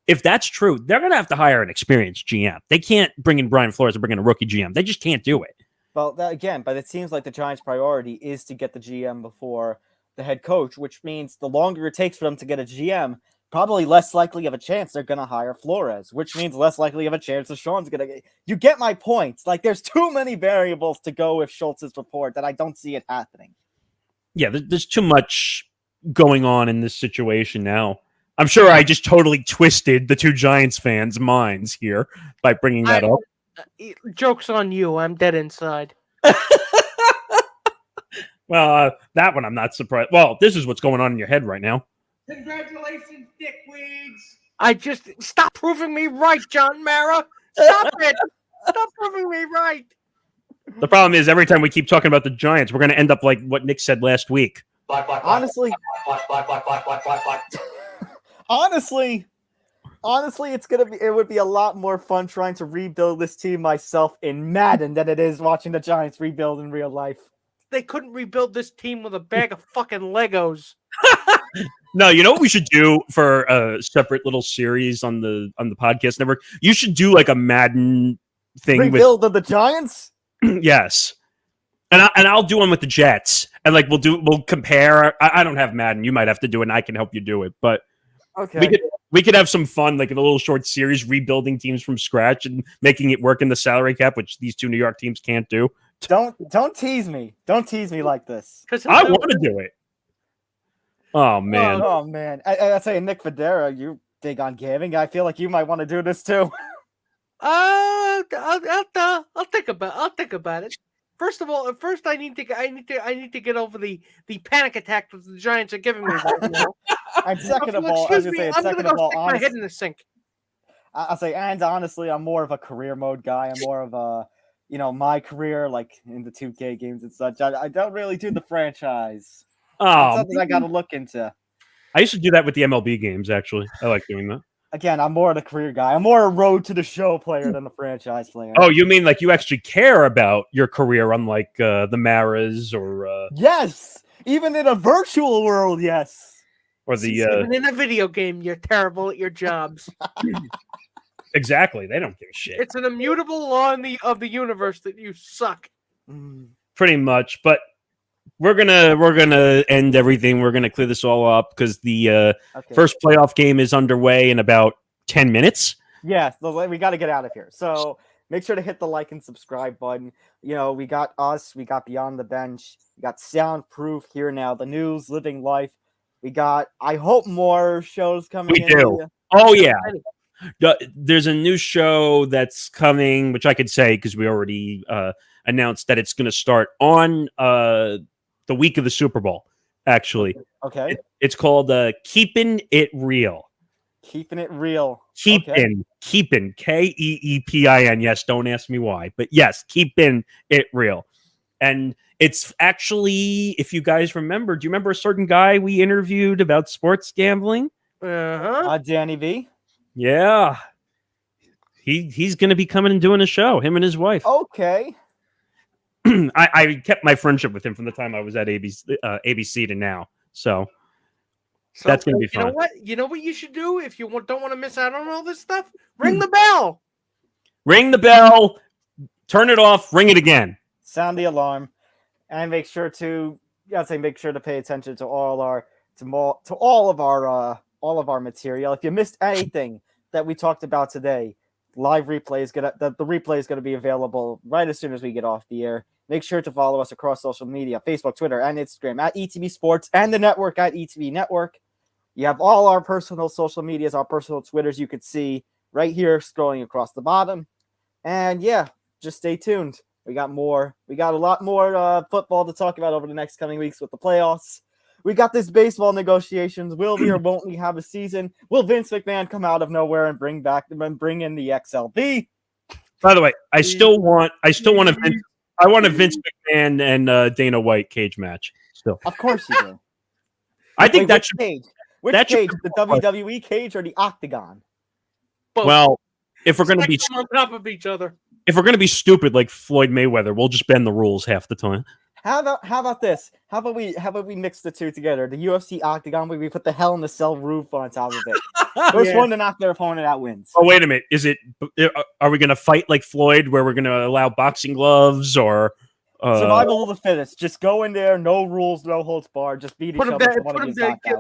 if that's true, they're going to have to hire an experienced GM. They can't bring in Brian Flores and bring in a rookie GM. They just can't do it. Well, but it seems like the Giants' priority is to get the GM before the head coach, which means the longer it takes for them to get a GM, probably less likely of a chance they're going to hire Flores, which means less likely of a chance that Sean's going to. You get my point. Like, there's too many variables to go with Schultz's report that I don't see it happening. Yeah, there's too much going on in this situation now. I'm sure I just totally twisted the two Giants fans' minds here by bringing that up. Joke's on you. I'm dead inside. Well, that one I'm not surprised. Well, this is what's going on in your head right now. Congratulations, dickweeds. I just stop proving me right, John Mara. Stop it. Stop proving me right. The problem is every time we keep talking about the Giants, we're going to end up like what Nick said last week. Honestly, it would be a lot more fun trying to rebuild this team myself in Madden than it is watching the Giants rebuild in real life. They couldn't rebuild this team with a bag of fucking Legos. No, you know what we should do for a separate little series on the podcast network? You should do like a Madden thing. Rebuild of the Giants? Yes. And I'll do one with the Jets. And like we'll compare. I don't have Madden. You might have to do it and I can help you do it. But okay. We could have some fun, like in a little short series, rebuilding teams from scratch and making it work in the salary cap, which these two New York teams can't do. Don't tease me. Don't tease me like this. I want to do it. Oh man. Oh man. I say Nick Fodera, you big on gaming. I feel like you might want to do this too. I'll think about it. First of all, I need to get over the panic attack that the Giants are giving me right now. And second of all, I'm gonna go stick my head in the sink. I'll say, and honestly, I'm more of a career mode guy. I'm more of a, my career, like in the 2K games and such. I don't really do the franchise. That's something I got to look into. I used to do that with the MLB games, actually. I like doing that. Again, I'm more of a career guy. I'm more a road to the show player than a franchise player. Oh, you mean like you actually care about your career, unlike the Maras or... Yes! Even in a virtual world, yes! Or the... Even in a video game, you're terrible at your jobs. Exactly. They don't give a shit. It's an immutable law of the universe that you suck. Pretty much, but... We're gonna end everything. We're gonna clear this all up because the first playoff game is underway in about 10 minutes. Yeah, so we got to get out of here. So make sure to hit the like and subscribe button. We got us. We got Beyond the Bench. We got Soundproof Here Now, the news, living life. We got, I hope, more shows coming. We do. Oh yeah. There's a new show that's coming, which I could say because we already announced that it's going to start on the week of the Super Bowl, actually. Okay. It's called Keeping It Real. Keeping It Real. Keeping, Keepin. Yes, don't ask me why. But yes, Keeping It Real. And it's actually, if you guys remember, do you remember a certain guy we interviewed about sports gambling? Danny V? Yeah. He's going to be coming and doing a show, him and his wife. Okay. I kept my friendship with him from the time I was at ABC to now. So that's going to be fun. You know what you should do if you don't want to miss out on all this stuff? Ring the bell. Ring the bell. Turn it off. Ring it again. Sound the alarm. And make sure to pay attention to all of our material. If you missed anything that we talked about today, the replay is gonna be available right as soon as we get off the air. Make sure to follow us across social media, Facebook, Twitter, and Instagram at ETB Sports and the network at ETB Network. You have all our personal social medias, our personal Twitters you could see right here scrolling across the bottom. And yeah, just stay tuned. We got a lot more football to talk about over the next coming weeks with the playoffs. We got this baseball negotiations. Will we or won't we have a season? Will Vince McMahon come out of nowhere and bring in the XLB? By the way, I want a Vince McMahon and Dana White cage match. Still, of course you do. I think that should cage. Which cage? The WWE cage or the Octagon? Both. Well, if we're going to be on top of each other, if we're going to be stupid like Floyd Mayweather, we'll just bend the rules half the time. How about this? How about we mix the two together? The UFC Octagon, where we put the Hell in the Cell roof on top of it. First one to knock their opponent out wins. Oh, wait a minute. Are we going to fight like Floyd, where we're going to allow boxing gloves or survival of the fittest? Just go in there, no rules, no holds barred. Just beat each other.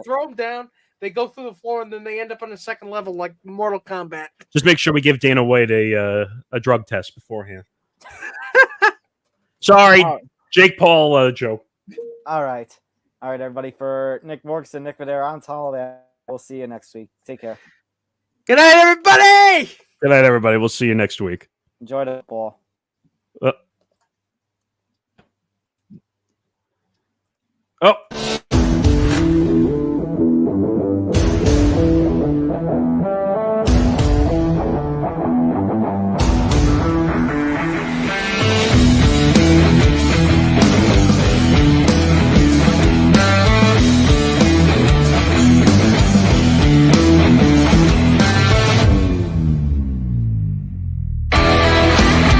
Throw him down. They go through the floor and then they end up on the second level like Mortal Kombat. Just make sure we give Dana White a drug test beforehand. Sorry, Jake Paul joke. All right, everybody. For Nick Morgasen, Nick Fodera, I'm Holiday. We'll see you next week. Take care. Good night, everybody. Good night, everybody. We'll see you next week. Enjoy the ball. Oh.